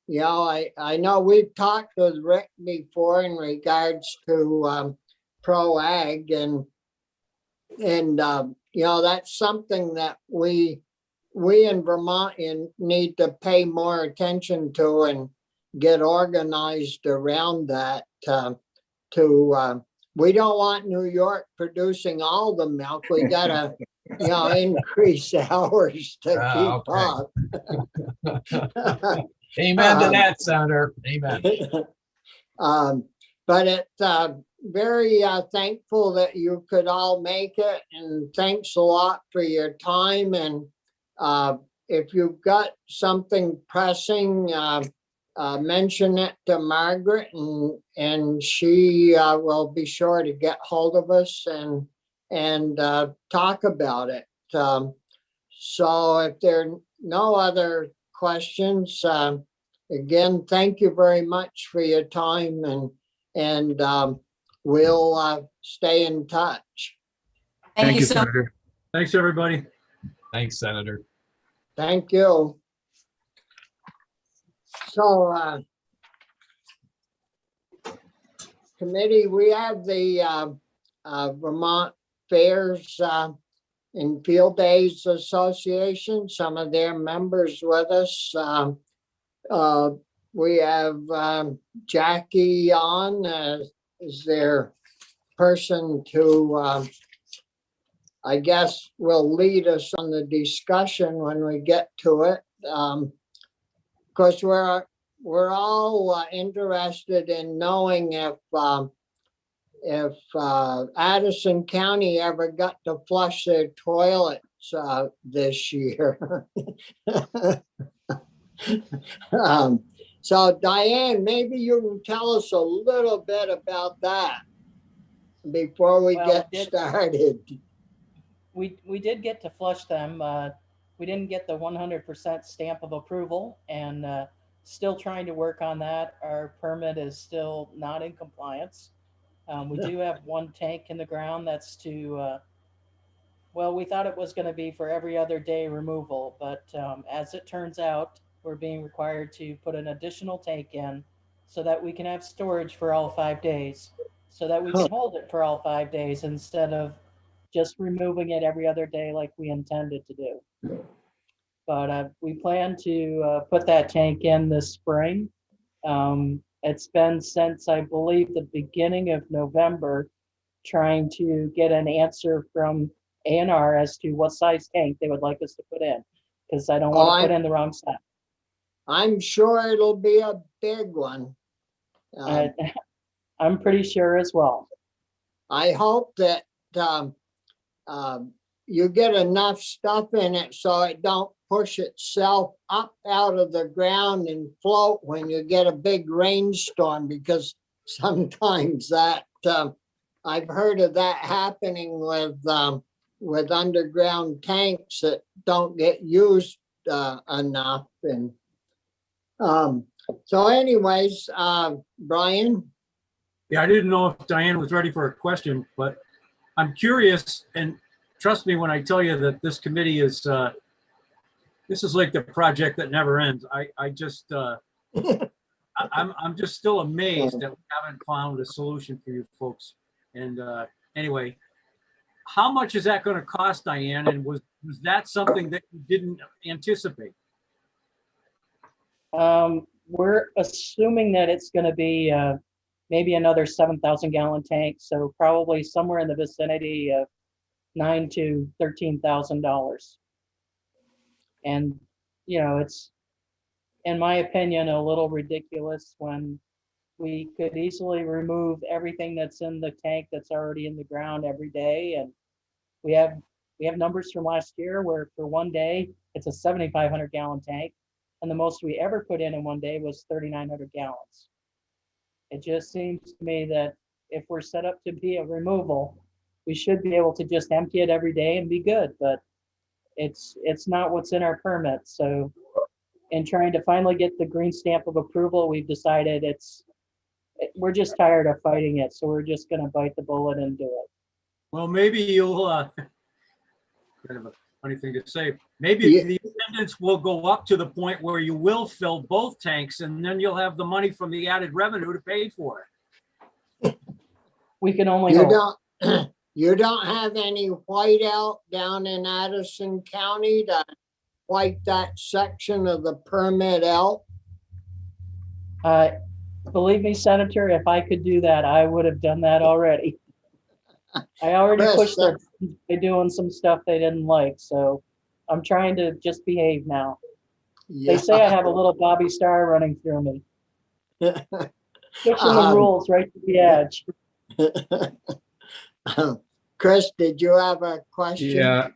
know we've talked with Rick before in regards to pro ag, and that's something that we in Vermont need to pay more attention to and get organized around that. We don't want New York producing all the milk. We gotta, increase ours to keep up. Amen to that, Senator. Amen. But it's very thankful that you could all make it, and thanks a lot for your time. And if you've got something pressing, mention it to Margaret, and she will be sure to get hold of us and talk about it. So if there are no other questions, again, thank you very much for your time, and we'll stay in touch. Thank you so much. Senator. Thanks, everybody. Thanks, Senator. Thank you. So, committee, we have the Vermont Fairs and Field Days Association, some of their members with us. We have Jackie on as their person to, I guess, will lead us on the discussion when we get to it. Of course, we're all interested in knowing if Addison County ever got to flush their toilets this year. So Diane, maybe you can tell us a little bit about that before we get started. We did get to flush them. We didn't get the 100% stamp of approval, and still trying to work on that. Our permit is still not in compliance. We do have one tank in the ground that's to, well, we thought it was going to be for every other day removal, but as it turns out, we're being required to put an additional tank in so that we can have storage for all 5 days, so that we can hold it for all 5 days instead of just removing it every other day like we intended to do. But we plan to put that tank in this spring. It's been since, I believe, the beginning of November, trying to get an answer from A&R as to what size tank they would like us to put in, because I don't want to put in the wrong size. I'm sure it'll be a big one. I'm pretty sure as well. I hope that you get enough stuff in it so it don't push itself up out of the ground and float when you get a big rainstorm, because sometimes that I've heard of that happening with underground tanks that don't get used enough. And so anyways, Brian? Yeah, I didn't know if Diane was ready for a question, but I'm curious, and trust me when I tell you that this committee is, this is like the project that never ends. I just, I'm just still amazed that we haven't found a solution for you folks. And anyway, how much is that going to cost, Diane? And was that something that you didn't anticipate? We're assuming that it's going to be maybe another 7,000 gallon tank, so probably somewhere in the vicinity of $9,000 to $13,000. And you know, it's, in my opinion, a little ridiculous when we could easily remove everything that's in the tank that's already in the ground every day. And we have numbers from last year where for one day it's a 7,500 gallon tank, and the most we ever put in one day was 3,900 gallons. It just seems to me that if we're set up to be a removal, we should be able to just empty it every day and be good, but it's not what's in our permit. So in trying to finally get the green stamp of approval, we've decided we're just tired of fighting it. So we're just going to bite the bullet and do it. Well, maybe you'll, kind of a funny thing to say, maybe the attendance will go up to the point where you will fill both tanks, and then you'll have the money from the added revenue to pay for it. We can only hope. You don't have any whiteout down in Addison County to white that section of the permit out? Believe me, Senator, if I could do that, I would have done that already. I already pushed them by doing some stuff they didn't like, so I'm trying to just behave now. Yeah. They say I have a little Bobby Star running through me. Pushing the rules right to the edge. Chris, did you have a question? Yeah,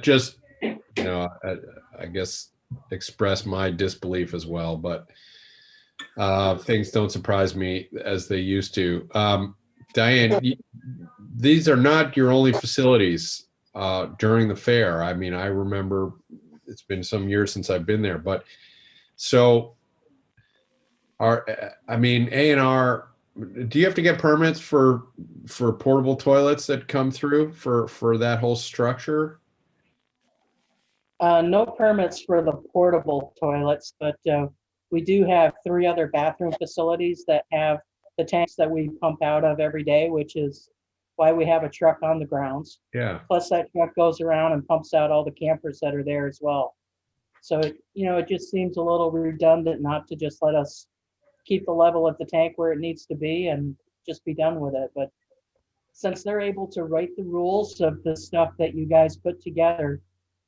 just, I guess express my disbelief as well, but things don't surprise me as they used to. Diane, these are not your only facilities during the fair. I mean, I remember it's been some years since I've been there, but so A&R, do you have to get permits for portable toilets that come through for that whole structure? No permits for the portable toilets, but we do have 3 other bathroom facilities that have the tanks that we pump out of every day, which is why we have a truck on the grounds. Yeah. Plus that truck goes around and pumps out all the campers that are there as well. So, it just seems a little redundant not to just let us keep the level of the tank where it needs to be and just be done with it. But since they're able to write the rules of the stuff that you guys put together,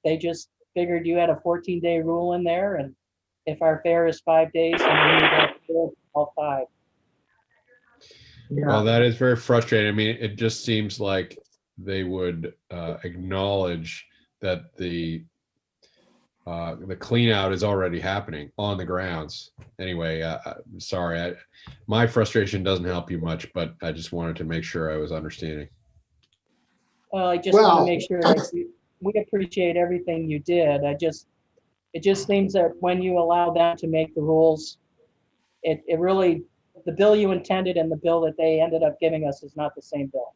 they just figured you had a 14-day rule in there. And if our fair is 5 days, then we need to do all 5. Yeah. Well, that is very frustrating. I mean, it just seems like they would acknowledge that the clean out is already happening on the grounds. Anyway, sorry, my frustration doesn't help you much, but I just wanted to make sure I was understanding. Well, I just want to make sure that we appreciate everything you did. It just seems that when you allow them to make the rules, it really, the bill you intended and the bill that they ended up giving us is not the same bill.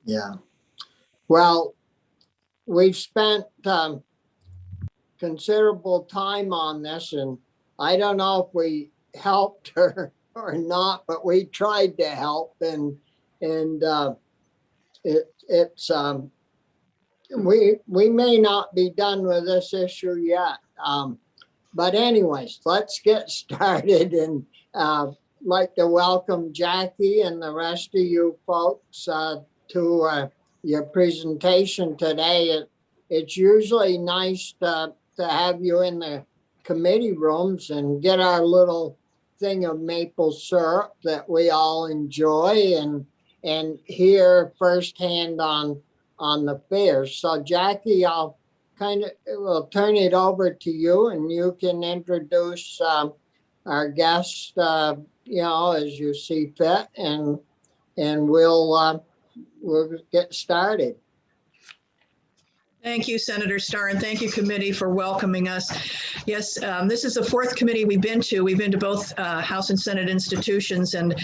Yeah. Well, we've spent considerable time on this, and I don't know if we helped her or not, but we tried to help, and we may not be done with this issue yet. But anyways, let's get started, and like to welcome Jackie and the rest of you folks to your presentation today. It's usually nice to have you in the committee rooms and get our little thing of maple syrup that we all enjoy and hear firsthand on the fair. So Jackie, I'll will turn it over to you, and you can introduce our guests, as you see fit, and we'll get started. Thank you, Senator Starr, and thank you, committee, for welcoming us. Yes, this is the 4th committee we've been to. We've been to both House and Senate institutions, and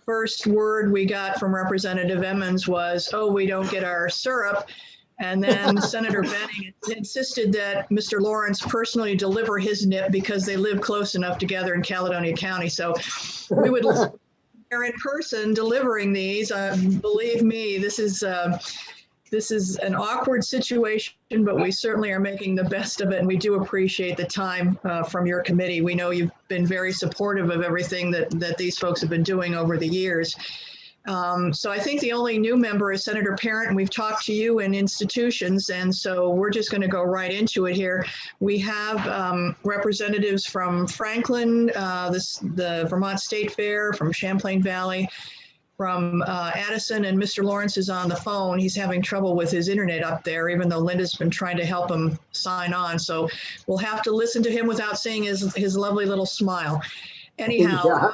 first word we got from Representative Emmons was, oh, we don't get our syrup. And then Senator Benning insisted that Mr. Lawrence personally deliver his nip because they live close enough together in Caledonia County. So we would there in person delivering these. Believe me, this is an awkward situation, but we certainly are making the best of it, and we do appreciate the time from your committee. We know you've been very supportive of everything that these folks have been doing over the years. So I think the only new member is Senator Parent, and we've talked to you in institutions, and so we're just going to go right into it here. We have representatives from Franklin, the Vermont State Fair, from Champlain Valley, from Addison, and Mr. Lawrence is on the phone. He's having trouble with his internet up there, even though Linda's been trying to help him sign on. So we'll have to listen to him without seeing his lovely little smile. Anyhow, Yeah.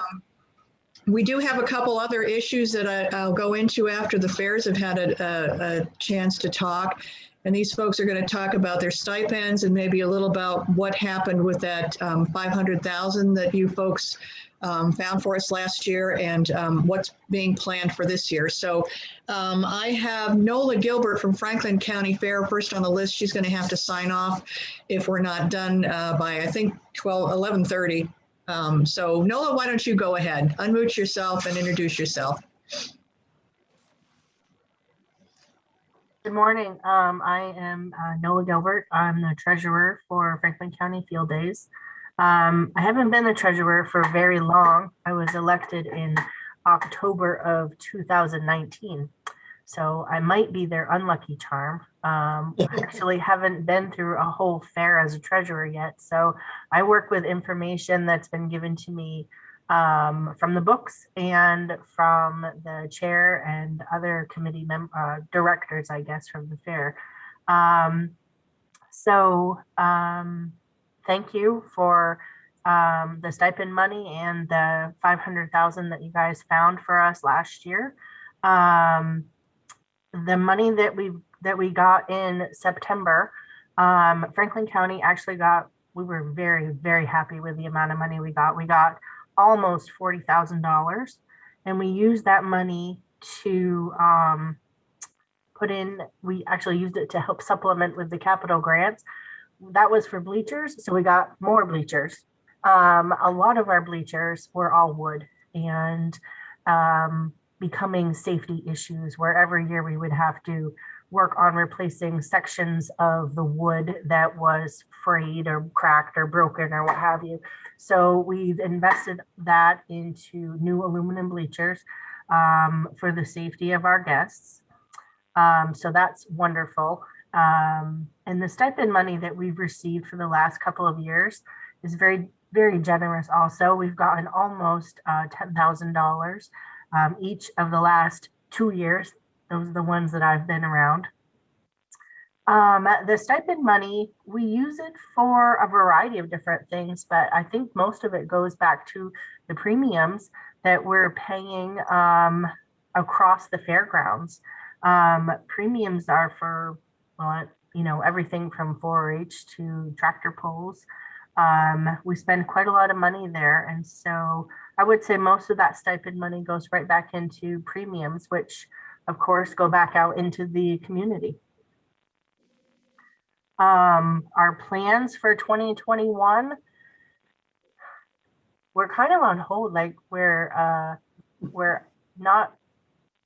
we do have a couple other issues that I'll go into after the fairs have had a chance to talk. And these folks are going to talk about their stipends and maybe a little about what happened with that 500,000 that you folks found for us last year, and what's being planned for this year. So I have Nola Gilbert from Franklin County Fair first on the list. She's going to have to sign off if we're not done by, I think, 11:30. So Nola, why don't you go ahead, unmute yourself and introduce yourself. Good morning. I am Nola Gilbert. I'm the treasurer for Franklin County Field Days. I haven't been the treasurer for very long. I was elected in October of 2019. So I might be their unlucky charm. I actually haven't been through a whole fair as a treasurer yet. So I work with information that's been given to me from the books and from the chair and other committee directors, I guess, from the fair. Thank you for the stipend money and the 500,000 that you guys found for us last year. The money that we got in September, Franklin County actually got, we were very, very happy with the amount of money we got. We got almost $40,000, and we used that money to we actually used it to help supplement with the capital grants. That was for bleachers, so we got more bleachers. A lot of our bleachers were all wood, and becoming safety issues where every year we would have to work on replacing sections of the wood that was frayed or cracked or broken or what have you. So we've invested that into new aluminum bleachers for the safety of our guests. So that's wonderful. And the stipend money that we've received for the last couple of years is very, very generous also. We've gotten almost $10,000 each of the last 2 years. Those are the ones that I've been around. The stipend money, we use it for a variety of different things, but I think most of it goes back to the premiums that we're paying across the fairgrounds. Premiums are for, well, you know, everything from 4-H to tractor pulls. We spend quite a lot of money there. And so I would say most of that stipend money goes right back into premiums, which of course go back out into the community. Our plans for 2021, we're kind of on hold. Like we're not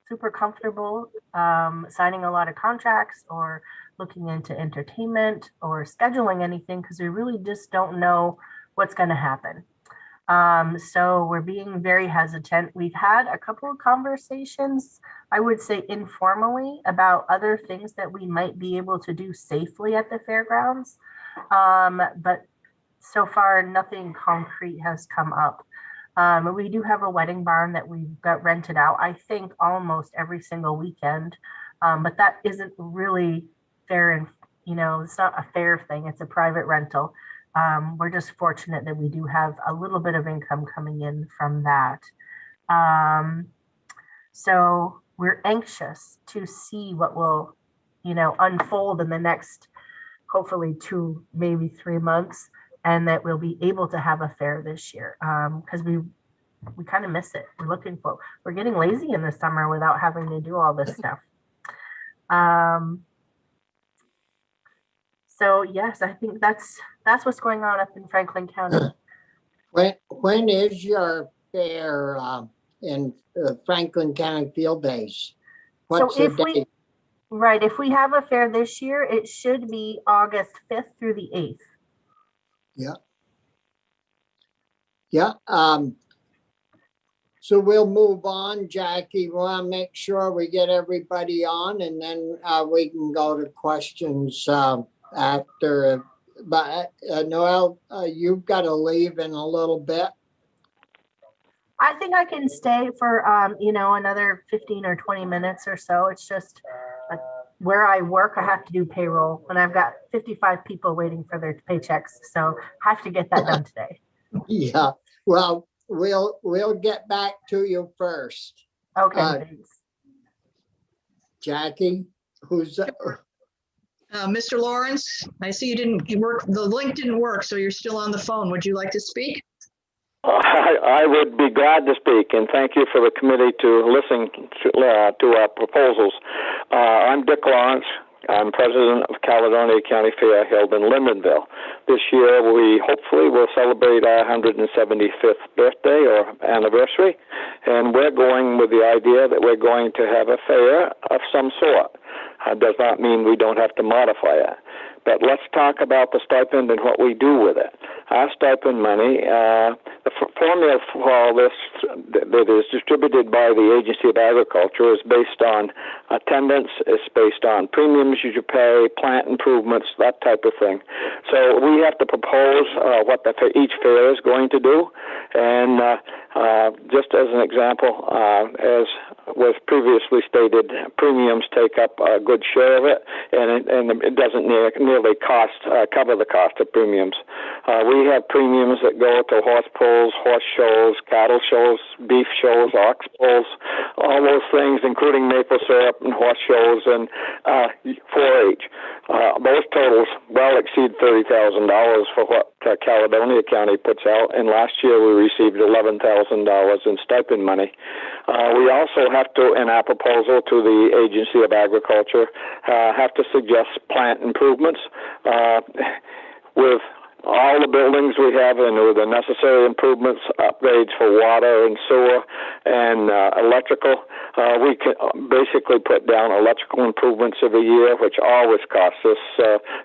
super comfortable signing a lot of contracts or looking into entertainment or scheduling anything because we really just don't know what's going to happen. So we're being very hesitant. We've had a couple of conversations, I would say informally, about other things that we might be able to do safely at the fairgrounds. But so far, nothing concrete has come up. We do have a wedding barn that we've got rented out, I think, almost every single weekend. But that isn't really fair, and you know, it's not a fair thing. It's a private rental. We're just fortunate that we do have a little bit of income coming in from that. So we're anxious to see what will, you know, unfold in the next, hopefully 2, maybe 3 months, and that we'll be able to have a fair this year. Because we kind of miss it. We're getting lazy in the summer without having to do all this stuff. So yes, I think that's what's going on up in Franklin County. When is your fair in Franklin County Field Days? What's So the date? if we have a fair this year, it should be August 5th through the 8th. Yeah. Yeah. So we'll move on, Jackie. We want to make sure we get everybody on, and then we can go to questions after. But Noel, you've got to leave in a little bit. I think I can stay for another 15 or 20 minutes or so. It's just where I work, I have to do payroll, and I've got 55 people waiting for their paychecks, so I have to get that done today. Yeah. Well, we'll get back to you first. Okay. Thanks. Jackie, who's Mr. Lawrence, I see you didn't work. The link didn't work, so you're still on the phone. Would you like to speak? I would be glad to speak, and thank you for the committee to listen to our proposals. I'm Dick Lawrence. I'm president of Caledonia County Fair held in Lindenville. This year, we hopefully will celebrate our 175th birthday or anniversary, and we're going with the idea that we're going to have a fair of some sort. Does not mean we don't have to modify it. But let's talk about the stipend and what we do with it. Our stipend money, the formula for all this that is distributed by the Agency of Agriculture is based on attendance, it's based on premiums you pay, plant improvements, that type of thing. So we have to propose what each fair is going to do. And just as an example, as was previously stated, premiums take up a good share of it, and it doesn't nearly cover the cost of premiums. We have premiums that go to horse pulls, horse shows, cattle shows, beef shows, ox pulls, all those things, including maple syrup and horse shows and 4-H. Those totals well exceed $30,000 for what Caledonia County puts out, and last year we received $11,000 in stipend money. We also have to, in our proposal to the Agency of Agriculture, have to suggest plant improvements with all the buildings we have and with the necessary improvements, upgrades for water and sewer and electrical. We can basically put down electrical improvements every year, which always costs us,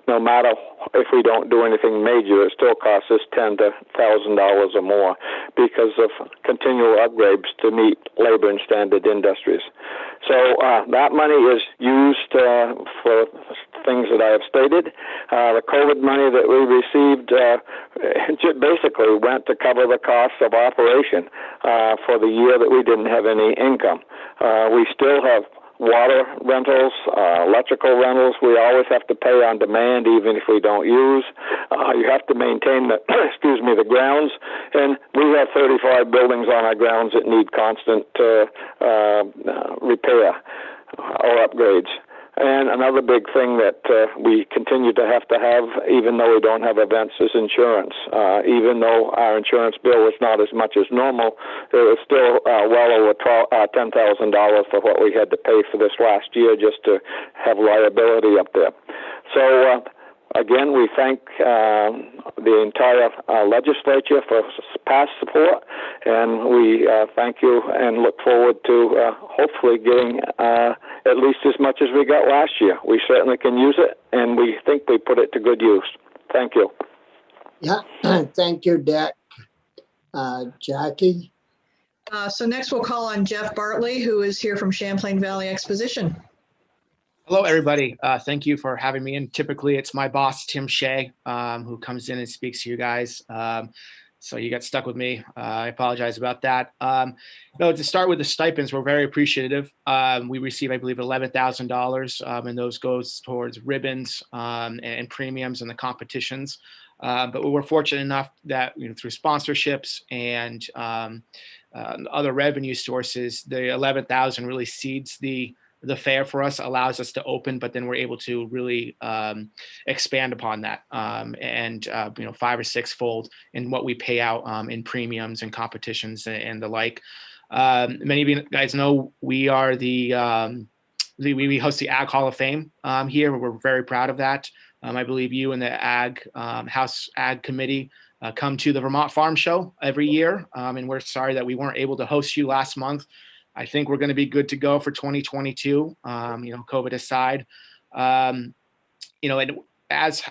no matter if we don't do anything major, it still costs us $10,000 to $1,000 or more because of continual upgrades to meet labor and standard industries. So that money is used for things that I have stated. The COVID money that we received basically went to cover the costs of operation for the year that we didn't have any income. We still have water rentals, electrical rentals. We always have to pay on demand, even if we don't use. You have to maintain the, the grounds, and we have 35 buildings on our grounds that need constant repair or upgrades. And another big thing that we continue to have, even though we don't have events, is insurance. Even though our insurance bill was not as much as normal, it was still well over $10,000 for what we had to pay for this last year just to have liability up there. So again, we thank the entire legislature for past support, and we thank you and look forward to hopefully getting at least as much as we got last year. We certainly can use it, and we think we put it to good use. Thank you. Yeah, thank you, Dick. Jackie? So next we'll call on Jeff Bartley, who is here from Champlain Valley Exposition. Hello, everybody. Thank you for having me in. Typically, it's my boss, Tim Shea, who comes in and speaks to you guys. So you got stuck with me. I apologize about that. To start with the stipends, we're very appreciative. We receive, I believe, $11,000, and those goes towards ribbons and premiums and the competitions. But we were fortunate enough that through sponsorships and other revenue sources, the $11,000 really seeds the fair for us, allows us to open, but then we're able to really expand upon that and 5 or 6 fold in what we pay out in premiums and competitions and the like. Many of you guys know we are the we host the Ag Hall of Fame here. We're very proud of that. I believe you and the House Ag Committee come to the Vermont Farm Show every year, and we're sorry that we weren't able to host you last month. I think we're going to be good to go for 2022. COVID aside, and as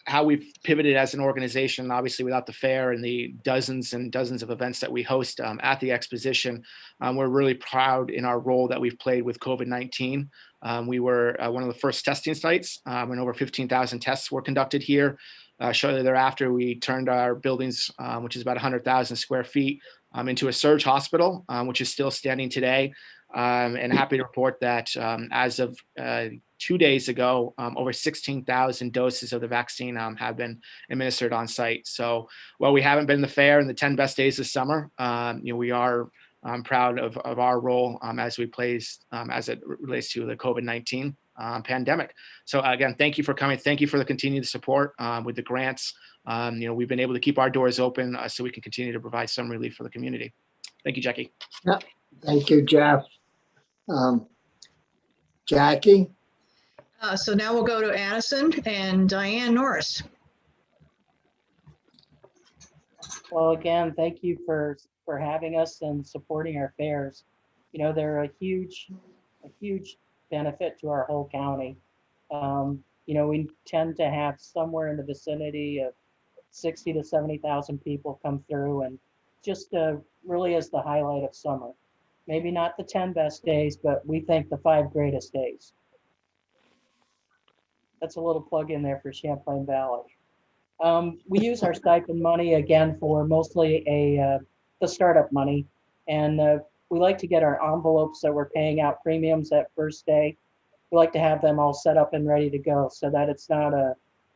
how we've pivoted as an organization, obviously without the fair and the dozens and dozens of events that we host at the exposition, we're really proud in our role that we've played with COVID-19. We were one of the first testing sites when over 15,000 tests were conducted here. Shortly thereafter, we turned our buildings, which is about 100,000 square feet, into a surge hospital, which is still standing today. And happy to report that as of 2 days ago, over 16,000 doses of the vaccine have been administered on site. So while we haven't been in the fair in the 10 best days this summer, we are proud of our role as we plays as it relates to the COVID-19 pandemic. So again, thank you for coming. Thank you for the continued support with the grants. We've been able to keep our doors open so we can continue to provide some relief for the community. Thank you, Jackie. Yeah, thank you, Jeff. Jackie? So now we'll go to Addison and Diane Norris. Well, again, thank you for having us and supporting our fairs. They're a huge benefit to our whole county. We tend to have somewhere in the vicinity of 60 to 70,000 people come through, and just really is the highlight of summer. Maybe not the 10 best days, but we think the 5 greatest days. That's a little plug in there for Champlain Valley. We use our stipend money again for mostly the startup money, and we like to get our envelopes that we're paying out premiums that first day. We like to have them all set up and ready to go so that it's not a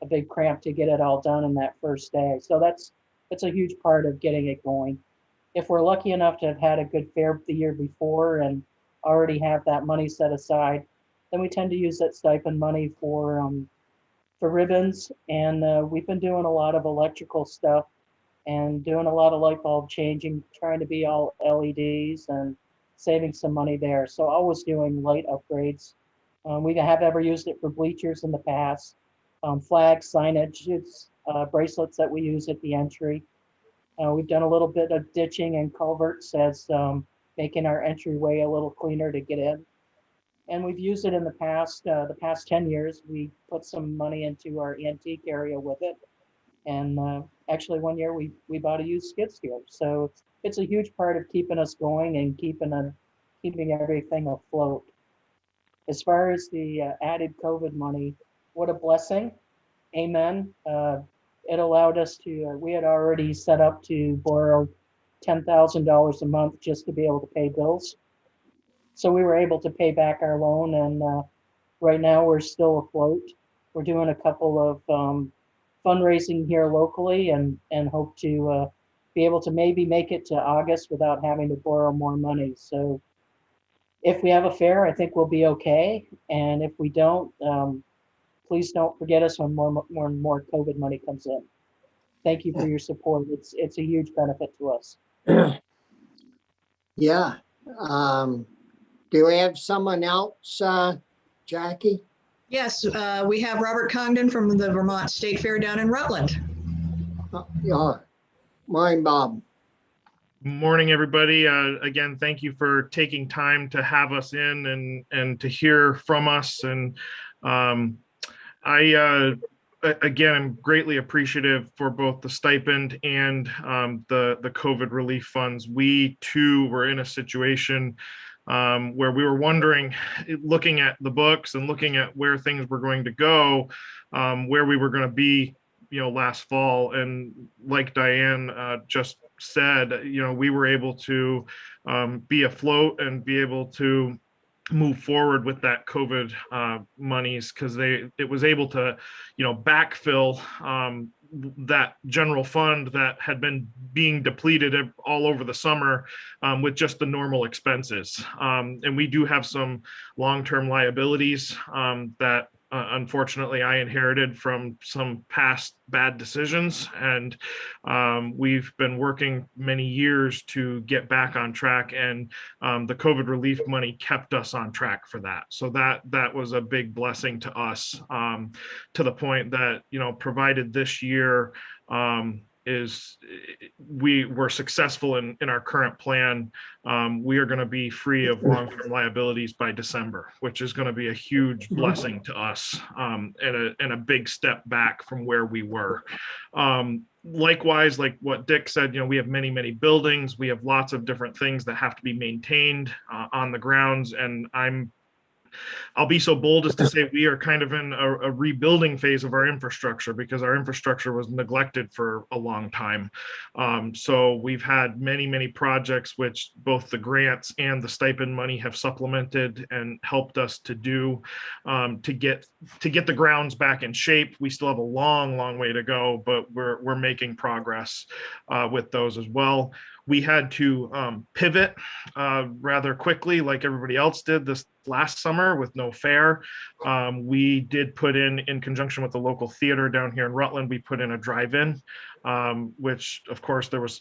big cramp to get it all done in that first day. So that's a huge part of getting it going. If we're lucky enough to have had a good fair the year before and already have that money set aside, then we tend to use that stipend money for ribbons. And we've been doing a lot of electrical stuff and doing a lot of light bulb changing, trying to be all LEDs and saving some money there. So always doing light upgrades. We have ever used it for bleachers in the past, flags, signage, bracelets that we use at the entry. We've done a little bit of ditching and culverts as making our entryway a little cleaner to get in. And we've used it in the past 10 years. We put some money into our antique area with it. And actually one year we bought a used skid steer. So it's a huge part of keeping us going and keeping everything afloat. As far as the added COVID money, what a blessing. Amen. It allowed us to, we had already set up to borrow $10,000 a month just to be able to pay bills. So we were able to pay back our loan, and right now we're still afloat. We're doing a couple of fundraising here locally and hope to be able to maybe make it to August without having to borrow more money. So if we have a fair, I think we'll be okay. And if we don't, please don't forget us when more COVID money comes in. Thank you for your support. It's a huge benefit to us. Yeah. Do we have someone else, Jackie? Yes, we have Robert Congdon from the Vermont State Fair down in Rutland. Yeah. Morning, Bob. Morning, everybody. Again, thank you for taking time to have us in and to hear from us. And again, I'm greatly appreciative for both the stipend and the COVID relief funds. We too were in a situation where we were wondering, looking at the books and looking at where things were going to go, where we were going to be, last fall. And like Diane just said, we were able to be afloat and be able to move forward with that COVID monies, because it was able to, backfill that general fund that had been being depleted all over the summer with just the normal expenses. And we do have some long-term liabilities that unfortunately I inherited from some past bad decisions, and we've been working many years to get back on track, and the COVID relief money kept us on track for that. So that was a big blessing to us, to the point that, you know, provided this year we were successful in our current plan, we are going to be free of long-term liabilities by December, which is going to be a huge blessing to us, and a big step back from where we were. Likewise, like what Dick said, you know, we have many buildings. We have lots of different things that have to be maintained on the grounds, and I'll be so bold as to say we are kind of in a rebuilding phase of our infrastructure, because our infrastructure was neglected for a long time. So we've had many projects which both the grants and the stipend money have supplemented and helped us to do, to get the grounds back in shape. We still have a long way to go, but we're making progress with those as well. We had to pivot rather quickly, like everybody else did this last summer with no fair. We did put in conjunction with the local theater down here in Rutland, we put in a drive-in, which of course there was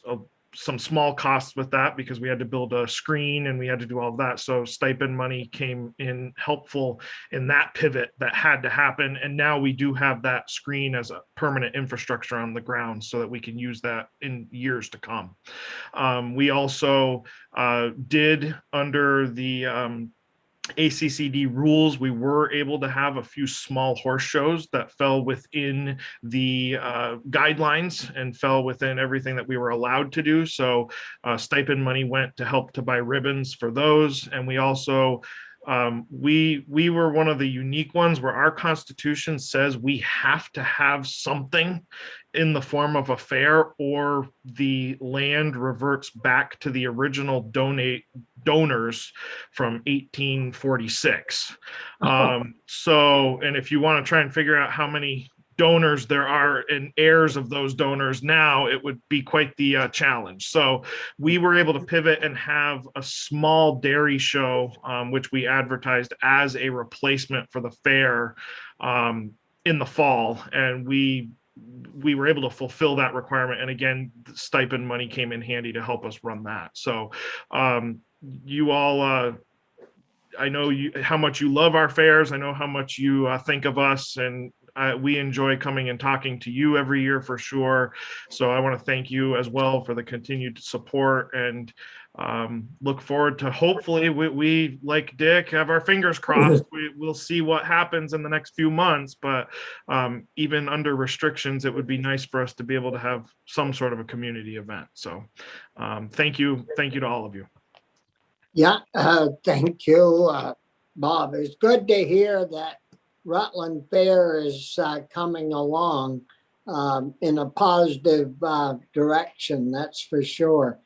some small costs with that because we had to build a screen and we had to do all of that. So stipend money came in helpful in that pivot that had to happen. And now we do have that screen as a permanent infrastructure on the ground so that we can use that in years to come. We also did, under the ACCD rules, we were able to have a few small horse shows that fell within the guidelines and fell within everything that we were allowed to do. So stipend money went to help to buy ribbons for those. And we also, we were one of the unique ones where our Constitution says we have to have something in the form of a fair, or the land reverts back to the original donors from 1846. So, and if you want to try and figure out how many donors there are and heirs of those donors now, it would be quite the challenge. So we were able to pivot and have a small dairy show, which we advertised as a replacement for the fair in the fall, and we were able to fulfill that requirement. And again, the stipend money came in handy to help us run that. So you all, I know how much you love our fairs. I know how much you think of us, and we enjoy coming and talking to you every year for sure. So I want to thank you as well for the continued support, and look forward to, hopefully we like Dick, have our fingers crossed. We'll see what happens in the next few months, but even under restrictions, it would be nice for us to be able to have some sort of a community event. So thank you to all of you. Yeah, thank you, Bob. It's good to hear that Rutland Fair is coming along in a positive direction, that's for sure.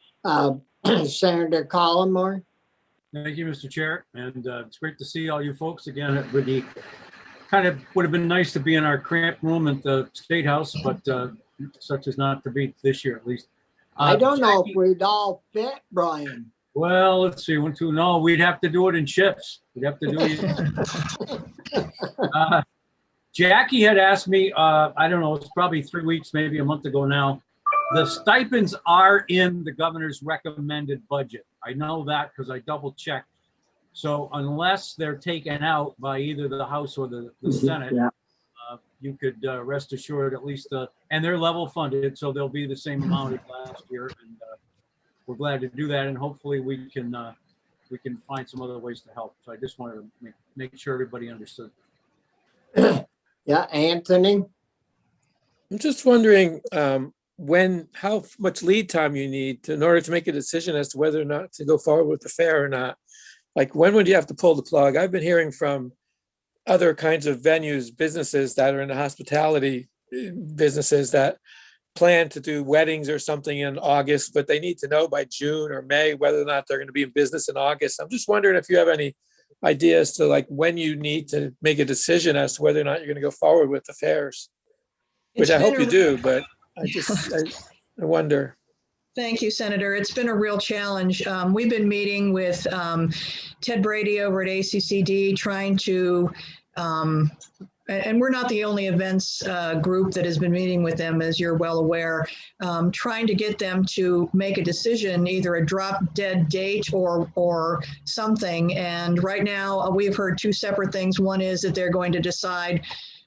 Senator Collmore. Thank you, Mr. Chair. And it's great to see all you folks again. It really kind of would have been nice to be in our cramped room at the State House, but such is not to be this year, at least. I don't know if we'd all fit, Brian. Well, let's see, 1, 2, no, we'd have to do it in shifts. We'd have to do it. Jackie had asked me, I don't know, it's probably 3 weeks, maybe a month ago now. The stipends are in the governor's recommended budget. I know that because I double checked. So unless they're taken out by either the House or the Senate, you could rest assured at least, and they're level funded, so they'll be the same amount as last year. And we're glad to do that, and hopefully we can find some other ways to help. So I just wanted to make sure everybody understood. Yeah, Anthony. I'm just wondering how much lead time you need in order to make a decision as to whether or not to go forward with the fair or not. Like, when would you have to pull the plug? I've been hearing from other kinds of venues, businesses that are in the hospitality businesses that plan to do weddings or something in August, but they need to know by June or May whether or not they're going to be in business in August. I'm just wondering if you have any ideas to, like, when you need to make a decision as to whether or not you're going to go forward with the fairs, which I hope you do, but I wonder. Thank you, Senator. It's been a real challenge. We've been meeting with Ted Brady over at ACCD, trying to and we're not the only events group that has been meeting with them, as you're well aware, trying to get them to make a decision, either a drop dead date or something. And right now we've heard two separate things. One is that they're going to decide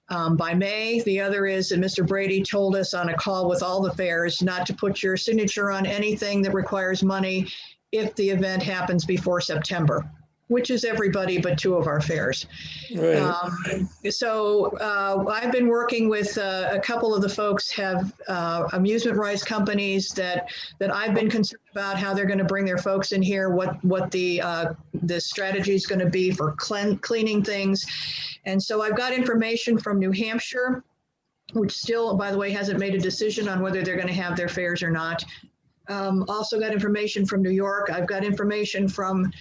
by May. The other is that Mr. Brady told us on a call with all the fairs not to put your signature on anything that requires money if the event happens before September, which is everybody but two of our fairs. Right. So I've been working with a couple of the folks have amusement rides companies that I've been concerned about how they're going to bring their folks in here, what the strategy is going to be for cleaning things. And so I've got information from New Hampshire, which still, by the way, hasn't made a decision on whether they're going to have their fairs or not. Also got information from New York. I've got information from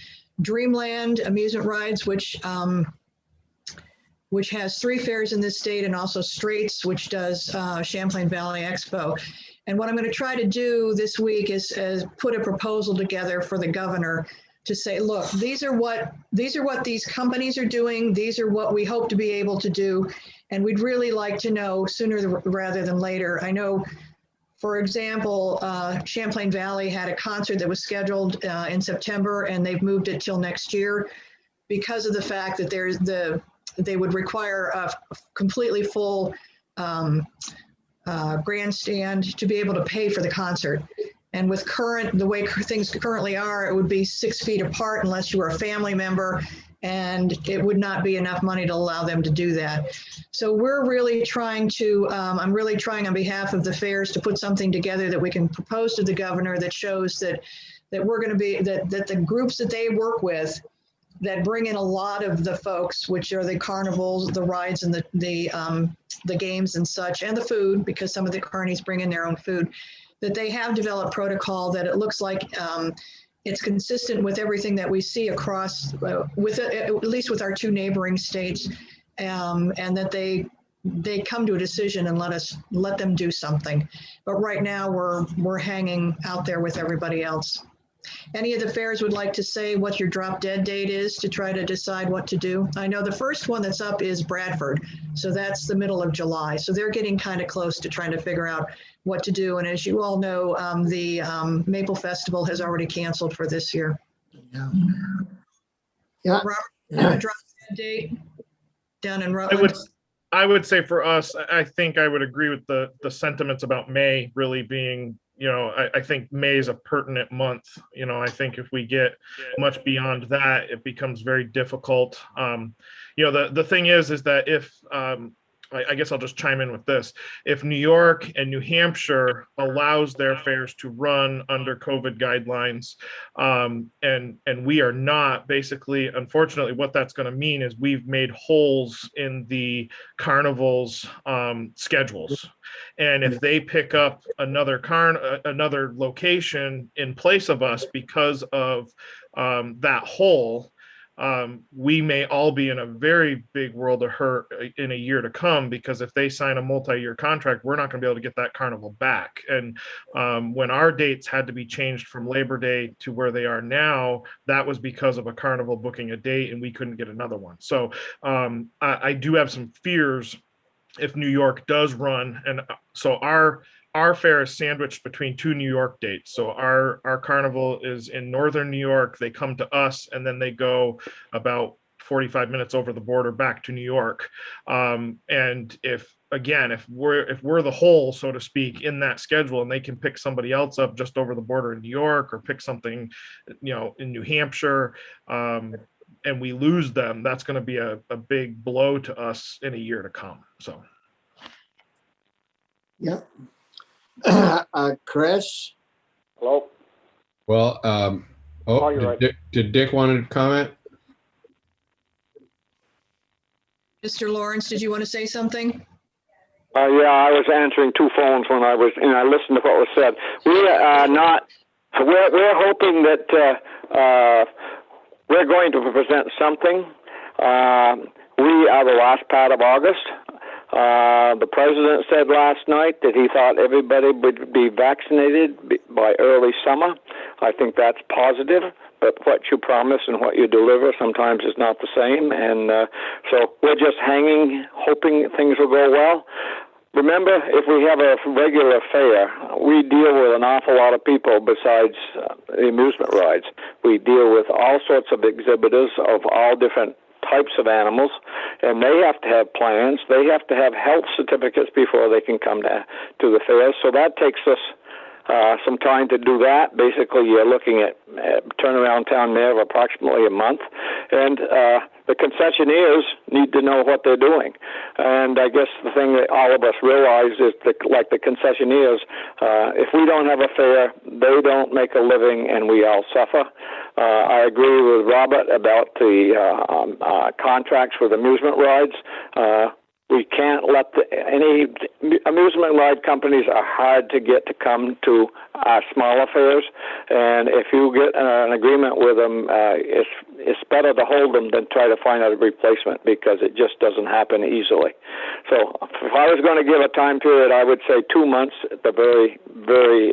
Dreamland Amusement Rides, which has 3 fairs in this state, and also Straits, which does Champlain Valley Expo. And what I'm going to try to do this week is put a proposal together for the governor to say, look, these are what these companies are doing. These are what we hope to be able to do. And we'd really like to know sooner rather than later. I know, for example, Champlain Valley had a concert that was scheduled in September, and they've moved it till next year because of the fact that they would require a completely full grandstand to be able to pay for the concert. And with the way things currently are, it would be 6 feet apart unless you were a family member, and it would not be enough money to allow them to do that. So we're really trying to, I'm really trying on behalf of the fairs to put something together that we can propose to the governor that shows that we're going to be, that the groups that they work with that bring in a lot of the folks, which are the carnivals, the rides, and the games and such, and the food, because some of the carnies bring in their own food, that they have developed protocol that it looks like it's consistent with everything that we see across, at least with our 2 neighboring states, and that they come to a decision and let them do something. But right now we're hanging out there with everybody else. Any of the fairs would like to say what your drop dead date is to try to decide what to do? I know the first one that's up is Bradford, so that's the middle of July. So they're getting kind of close to trying to figure out what to do. And as you all know, the Maple Festival has already canceled for this year. Yeah. Robert, you have a drop dead date down in Rutland? I would say for us, I think I would agree with the sentiments about May really being, I think May is a pertinent month. I think if we get much beyond that, it becomes very difficult. The thing is that if, I guess I'll just chime in with this. If New York and New Hampshire allows their fairs to run under COVID guidelines, and we are not, basically, unfortunately, what that's going to mean is we've made holes in the carnival's schedules. And if they pick up another location in place of us because of that hole, we may all be in a very big world of hurt in a year to come, because if they sign a multi-year contract, we're not going to be able to get that carnival back. And when our dates had to be changed from Labor Day to where they are now, that was because of a carnival booking a date and we couldn't get another one. So I do have some fears if New York does run. And so our fair is sandwiched between 2 New York dates. So our carnival is in northern New York. They come to us, and then they go about 45 minutes over the border back to New York. And if we're the hole, so to speak, in that schedule, and they can pick somebody else up just over the border in New York, or pick something, in New Hampshire, and we lose them, that's going to be a big blow to us in a year to come. So. Yep. Chris? Hello? Well, you're right. did Dick want to comment? Mr. Lawrence, did you want to say something? Yeah, I was answering 2 phones when I listened to what was said. We are not, we're hoping that we're going to present something. We are the last part of August. The president said last night that he thought everybody would be vaccinated by early summer. I think that's positive. but what you promise and what you deliver sometimes is not the same. And so we're just hanging, hoping things will go well. Remember, if we have a regular fair, we deal with an awful lot of people besides the amusement rides. We deal with all sorts of exhibitors of all different types of animals, and they have to have plans. They have to have health certificates before they can come to the fair. So that takes us some time to do that. Basically, you're looking at turnaround time there of approximately a month. And the concessionaires need to know what they're doing. And I guess the thing that all of us realize is that, like the concessionaires, if we don't have a fair, they don't make a living and we all suffer. I agree with Robert about the contracts with amusement rides. We can't let any amusement ride companies are hard to get to come to our smaller fairs, and if you get an agreement with them, it's better to hold them than try to find out a replacement, because it just doesn't happen easily. So if I was going to give a time period, I would say 2 months at the very, very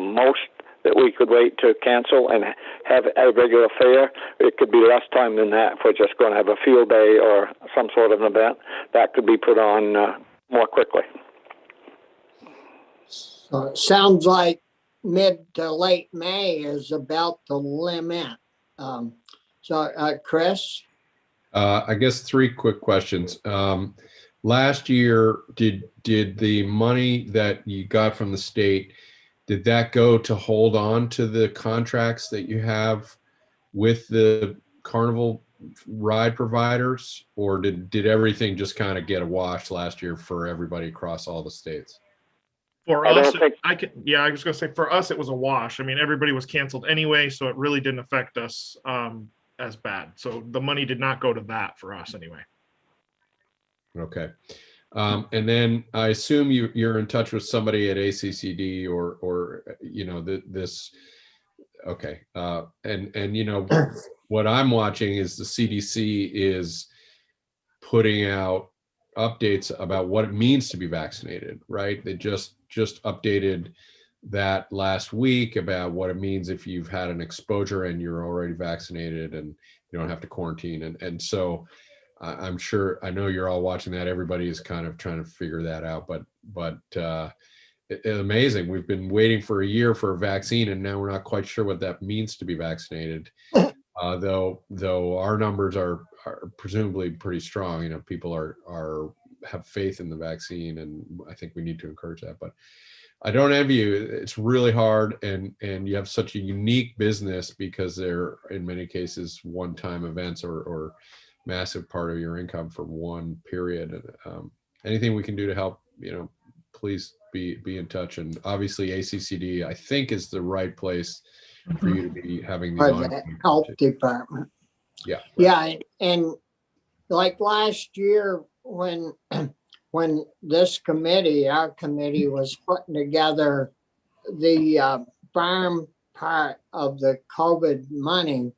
most that we could wait to cancel and have a regular fair. It could be less time than that if we're just going to have a field day or some sort of an event. That could be put on more quickly. So it sounds like mid to late May is about the limit. Chris? I guess 3 quick questions. Last year, did the money that you got from the state, did that go to hold on to the contracts that you have with the carnival ride providers, or did everything just kind of get a wash last year for everybody across all the states? For us, I was going to say, for us, it was a wash. I mean, everybody was canceled anyway, so it really didn't affect us as bad. So the money did not go to that for us anyway. Okay. And then I assume you're in touch with somebody at ACCD or you know, this. Okay. And you know, what I'm watching is the CDC is putting out updates about what it means to be vaccinated, right? They just updated that last week about what it means if you've had an exposure and you're already vaccinated and you don't have to quarantine. And so I'm sure, I know you're all watching that. Everybody is kind of trying to figure that out, but it's amazing. We've been waiting for a year for a vaccine, and now we're not quite sure what that means to be vaccinated. Though our numbers are presumably pretty strong. You know, people have faith in the vaccine, and I think we need to encourage that. But I don't envy you. It's really hard, and you have such a unique business because they're in many cases one-time events or massive part of your income for one period. Anything we can do to help, you know, please be in touch. And obviously ACCD, I think, is the right place for you to be having these Or the health department. Yeah. Right. Yeah, and like last year when this committee, our committee, was putting together the farm part of the COVID money,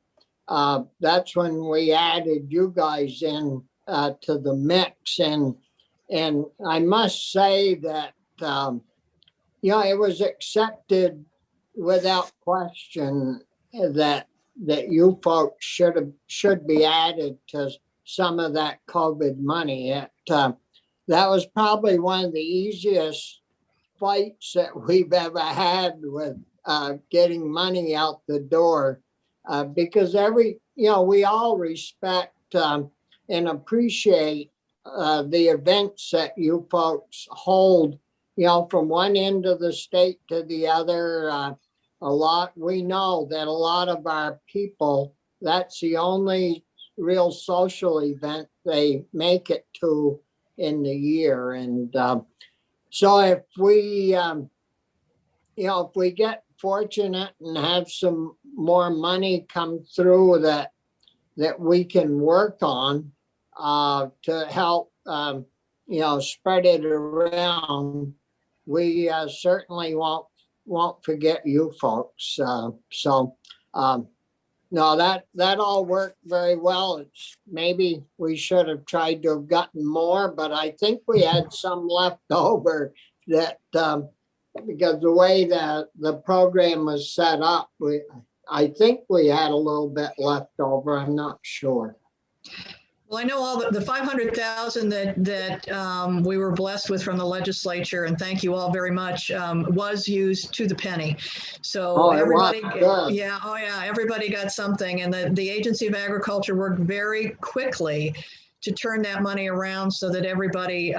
that's when we added you guys in to the mix. And I must say that, you know, it was accepted without question that you folks should be added to some of that COVID money. That was probably one of the easiest fights that we've ever had with getting money out the door, because we all respect and appreciate the events that you folks hold, you know, from one end of the state to the other. We know that a lot of our people, that's the only real social event they make it to in the year. And so if we, if we get fortunate and have some more money come through that we can work on to help, spread it around, we certainly won't forget you folks. No, that all worked very well. Maybe we should have tried to have gotten more, but I think we had some left over that because the way the program was set up, I think we had a little bit left over. I'm not sure. Well, I know all the 500,000 that we were blessed with from the legislature, and thank you all very much, was used to the penny. So Oh, it everybody, was good. yeah, oh yeah, everybody got something, and the Agency of Agriculture worked very quickly to turn that money around so that everybody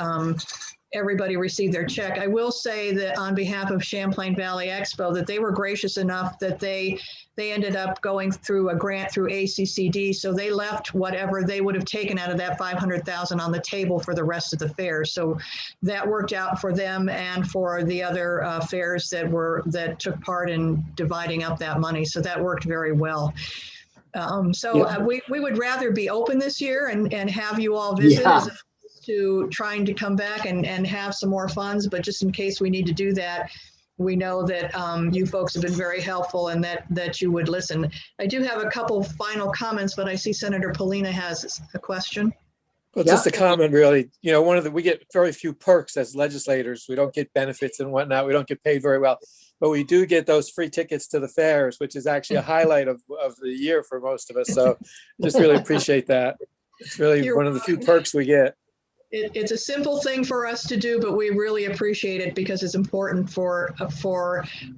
received their check. I will say that on behalf of Champlain Valley Expo, that they were gracious enough that they ended up going through a grant through ACCD. So they left whatever they would have taken out of that 500,000 on the table for the rest of the fairs. So that worked out for them and for the other fairs that took part in dividing up that money. So that worked very well. We would rather be open this year and have you all visit Yeah. as opposed to trying to come back and have some more funds. But just in case we need to do that, we know that you folks have been very helpful and that you would listen. I do have a couple final comments, but I see Senator Polina has a question. Well, just a comment, really. You know, we get very few perks as legislators. We don't get benefits and whatnot. We don't get paid very well, but we do get those free tickets to the fairs, which is actually a highlight of the year for most of us. So just really appreciate that. It's really one of the few perks we get. It's a simple thing for us to do, but we really appreciate it because it's important for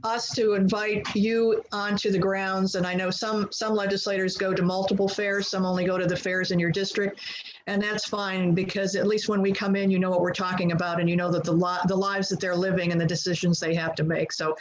us to invite you onto the grounds. And I know some legislators go to multiple fairs, some only go to the fairs in your district, and that's fine because at least when we come in, you know what we're talking about, and you know that the lives that they're living and the decisions they have to make. So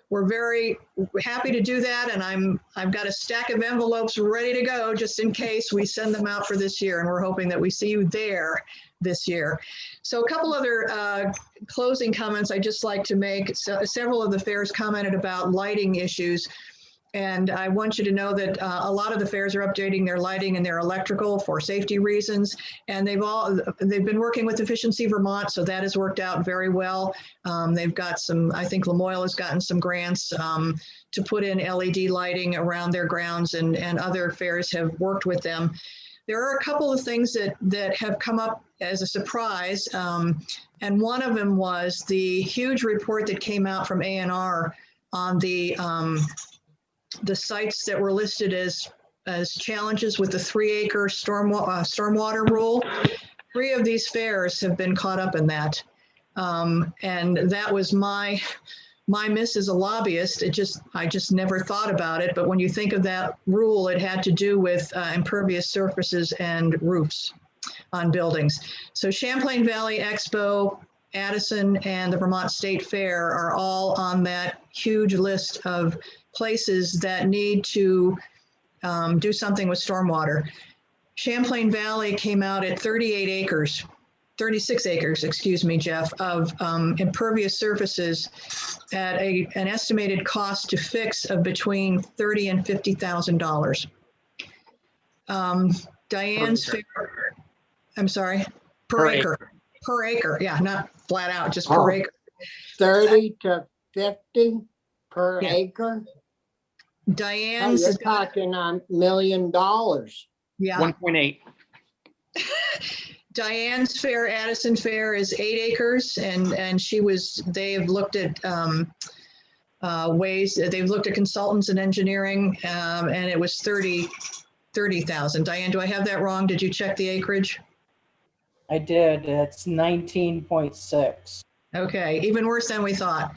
we're very happy to do that, and I've got a stack of envelopes ready to go just in case we send them out for this year, and we're hoping that we see you there this year. So a couple other closing comments I'd just like to make. So several of the fairs commented about lighting issues, and I want you to know that a lot of the fairs are updating their lighting and their electrical for safety reasons, and they've been working with Efficiency Vermont, so that has worked out very well. They've got some, I think Lamoille has gotten some grants to put in LED lighting around their grounds, and other fairs have worked with them. There are a couple of things that have come up as a surprise, and one of them was the huge report that came out from ANR on the sites that were listed as challenges with the 3-acre stormwater rule. 3 of these fairs have been caught up in that, and that was my miss as a lobbyist. I just never thought about it. But when you think of that rule, it had to do with impervious surfaces and roofs on buildings. So Champlain Valley Expo, Addison, and the Vermont State Fair are all on that huge list of places that need to do something with stormwater. Champlain Valley came out at 36 acres, excuse me, Jeff, of impervious surfaces at an estimated cost to fix of between $30,000 and $50,000. Diane's Fair, I'm sorry, per acre. Per acre, yeah, not flat out, just per acre. 30 to 50 per acre? Diane's you're talking $1 million. Yeah. 1.8. Diane's Fair, Addison Fair is 8 acres, and they have looked at ways, they've looked at consultants and engineering, and it was 30,000. Diane, do I have that wrong? Did you check the acreage? I did. It's 19.6. Okay, even worse than we thought.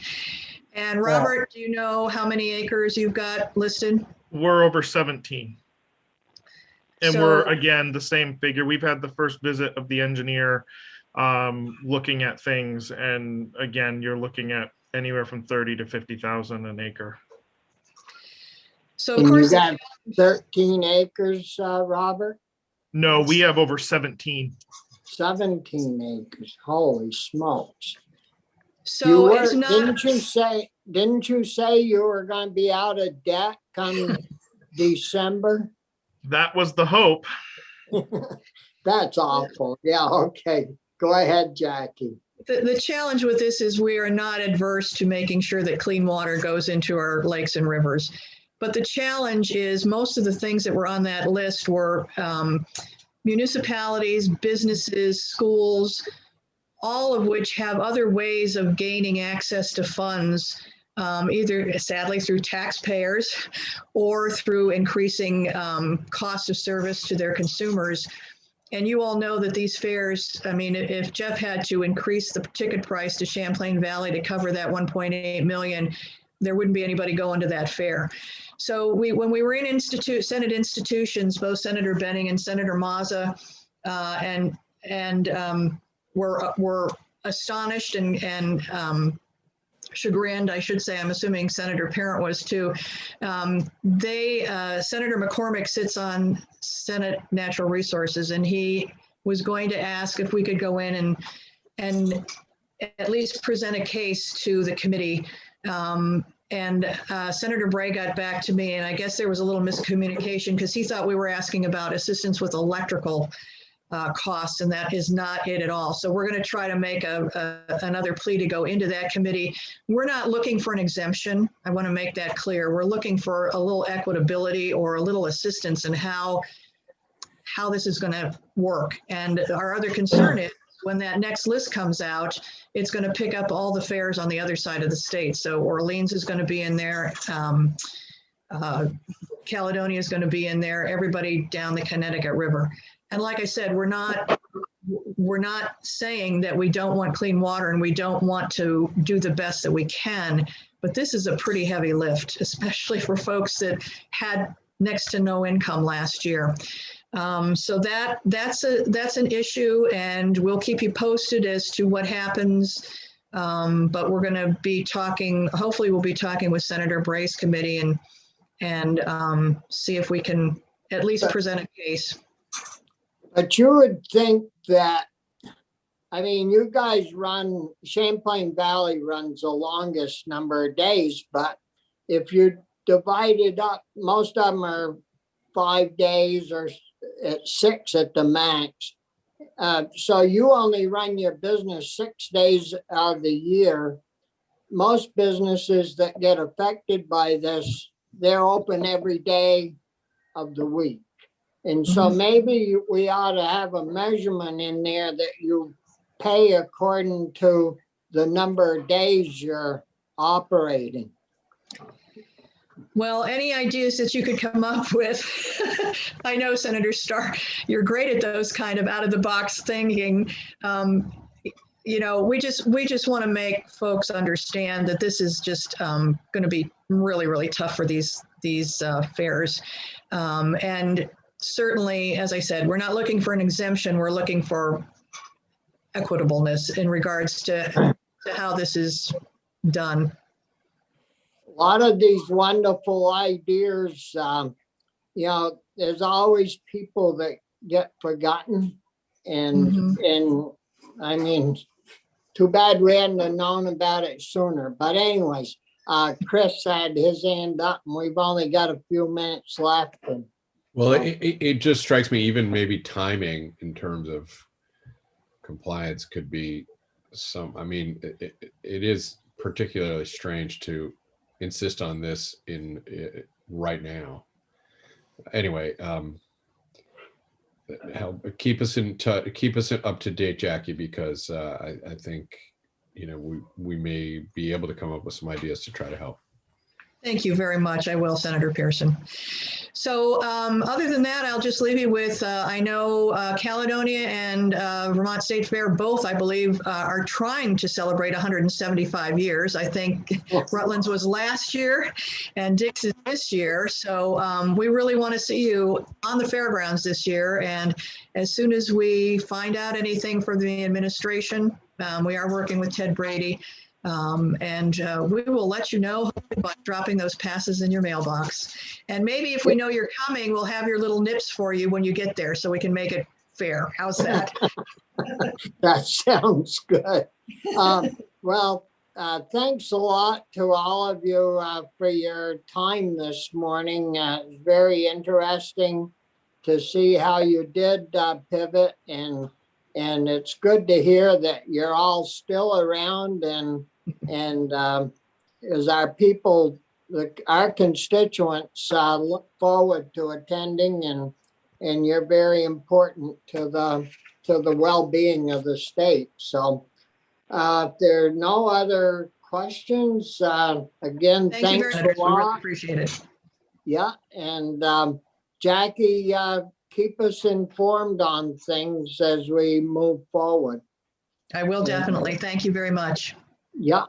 And Robert, do you know how many acres you've got listed? We're over 17. And we're, again, the same figure. We've had the first visit of the engineer looking at things. And again, you're looking at anywhere from 30 to 50,000 an acre. So of course, you got 13 acres, Robert? No, we have over 17. 17 acres, holy smokes. So it's not, didn't you say you were going to be out of debt come December? That was the hope. That's awful. Yeah, okay. Go ahead, Jackie. The challenge with this is we are not adverse to making sure that clean water goes into our lakes and rivers. But the challenge is most of the things that were on that list were municipalities, businesses, schools, all of which have other ways of gaining access to funds either sadly through taxpayers or through increasing cost of service to their consumers. And you all know that these fairs, I mean, if Jeff had to increase the ticket price to Champlain Valley to cover that 1.8 million, there wouldn't be anybody going to that fair. So when we were in Senate institutions, both Senator Benning and Senator Mazza, were astonished and chagrined, I should say. I'm assuming Senator Parent was too. Senator McCormick sits on Senate Natural Resources, and he was going to ask if we could go in and at least present a case to the committee. Senator Bray got back to me, and I guess there was a little miscommunication because he thought we were asking about assistance with electrical costs, and that is not it at all. So we're going to try to make another plea to go into that committee. We're not looking for an exemption. I want to make that clear. We're looking for a little equitability or a little assistance in how this is going to work. And our other concern is when that next list comes out, it's going to pick up all the fairs on the other side of the state. So Orleans is going to be in there. Caledonia is going to be in there. Everybody down the Connecticut River. And like I said, we're not saying that we don't want clean water and we don't want to do the best that we can, but this is a pretty heavy lift, especially for folks that had next to no income last year. So that's an issue, and we'll keep you posted as to what happens. But we're going to be talking. Hopefully, we'll be talking with Senator Bray's committee and see if we can at least present a case. But you would think that, I mean, you guys Champlain Valley runs the longest number of days, but if you divide it up, most of them are 5 days or at 6 at the max. So you only run your business 6 days out of the year. Most businesses that get affected by this, they're open every day of the week. And so maybe we ought to have a measurement in there that you pay according to the number of days you're operating. Well, any ideas that you could come up with? I know, Senator Starr, you're great at those kind of out of the box thinking. You know, we just want to make folks understand that this is just going to be really, really tough for these fairs. And certainly, as I said, we're not looking for an exemption. We're looking for equitableness in regards to how this is done. A lot of these wonderful ideas, you know, there's always people that get forgotten. And I mean, too bad we hadn't have known about it sooner. But anyways, Chris had his hand up and we've only got a few minutes left. Well, it just strikes me, even maybe timing in terms of compliance could be I mean, it is particularly strange to insist on this right now. Anyway, keep us up to date, Jackie, because I think, you know, we may be able to come up with some ideas to try to help. Thank you very much. I will, Senator Pearson. So other than that, I'll just leave you with, I know Caledonia and Vermont State Fair both, I believe, are trying to celebrate 175 years. I think Rutland's was last year and Dick's is this year. So we really want to see you on the fairgrounds this year. And as soon as we find out anything from the administration, we are working with Ted Brady. We will let you know by dropping those passes in your mailbox. And maybe if we know you're coming, we'll have your little nips for you when you get there so we can make it fair. How's that? That sounds good. Well, thanks a lot to all of you for your time this morning. It's very interesting to see how you did pivot, and it's good to hear that you're all still around and as our people, our constituents look forward to attending, and you're very important to the well-being of the state. So if there are no other questions. Again, Thank you thanks very much. a We really lot. appreciate it. Yeah, and Much appreciated. yeah, and Jackie, keep us informed on things as we move forward. I will definitely. Thank you very much. Yeah,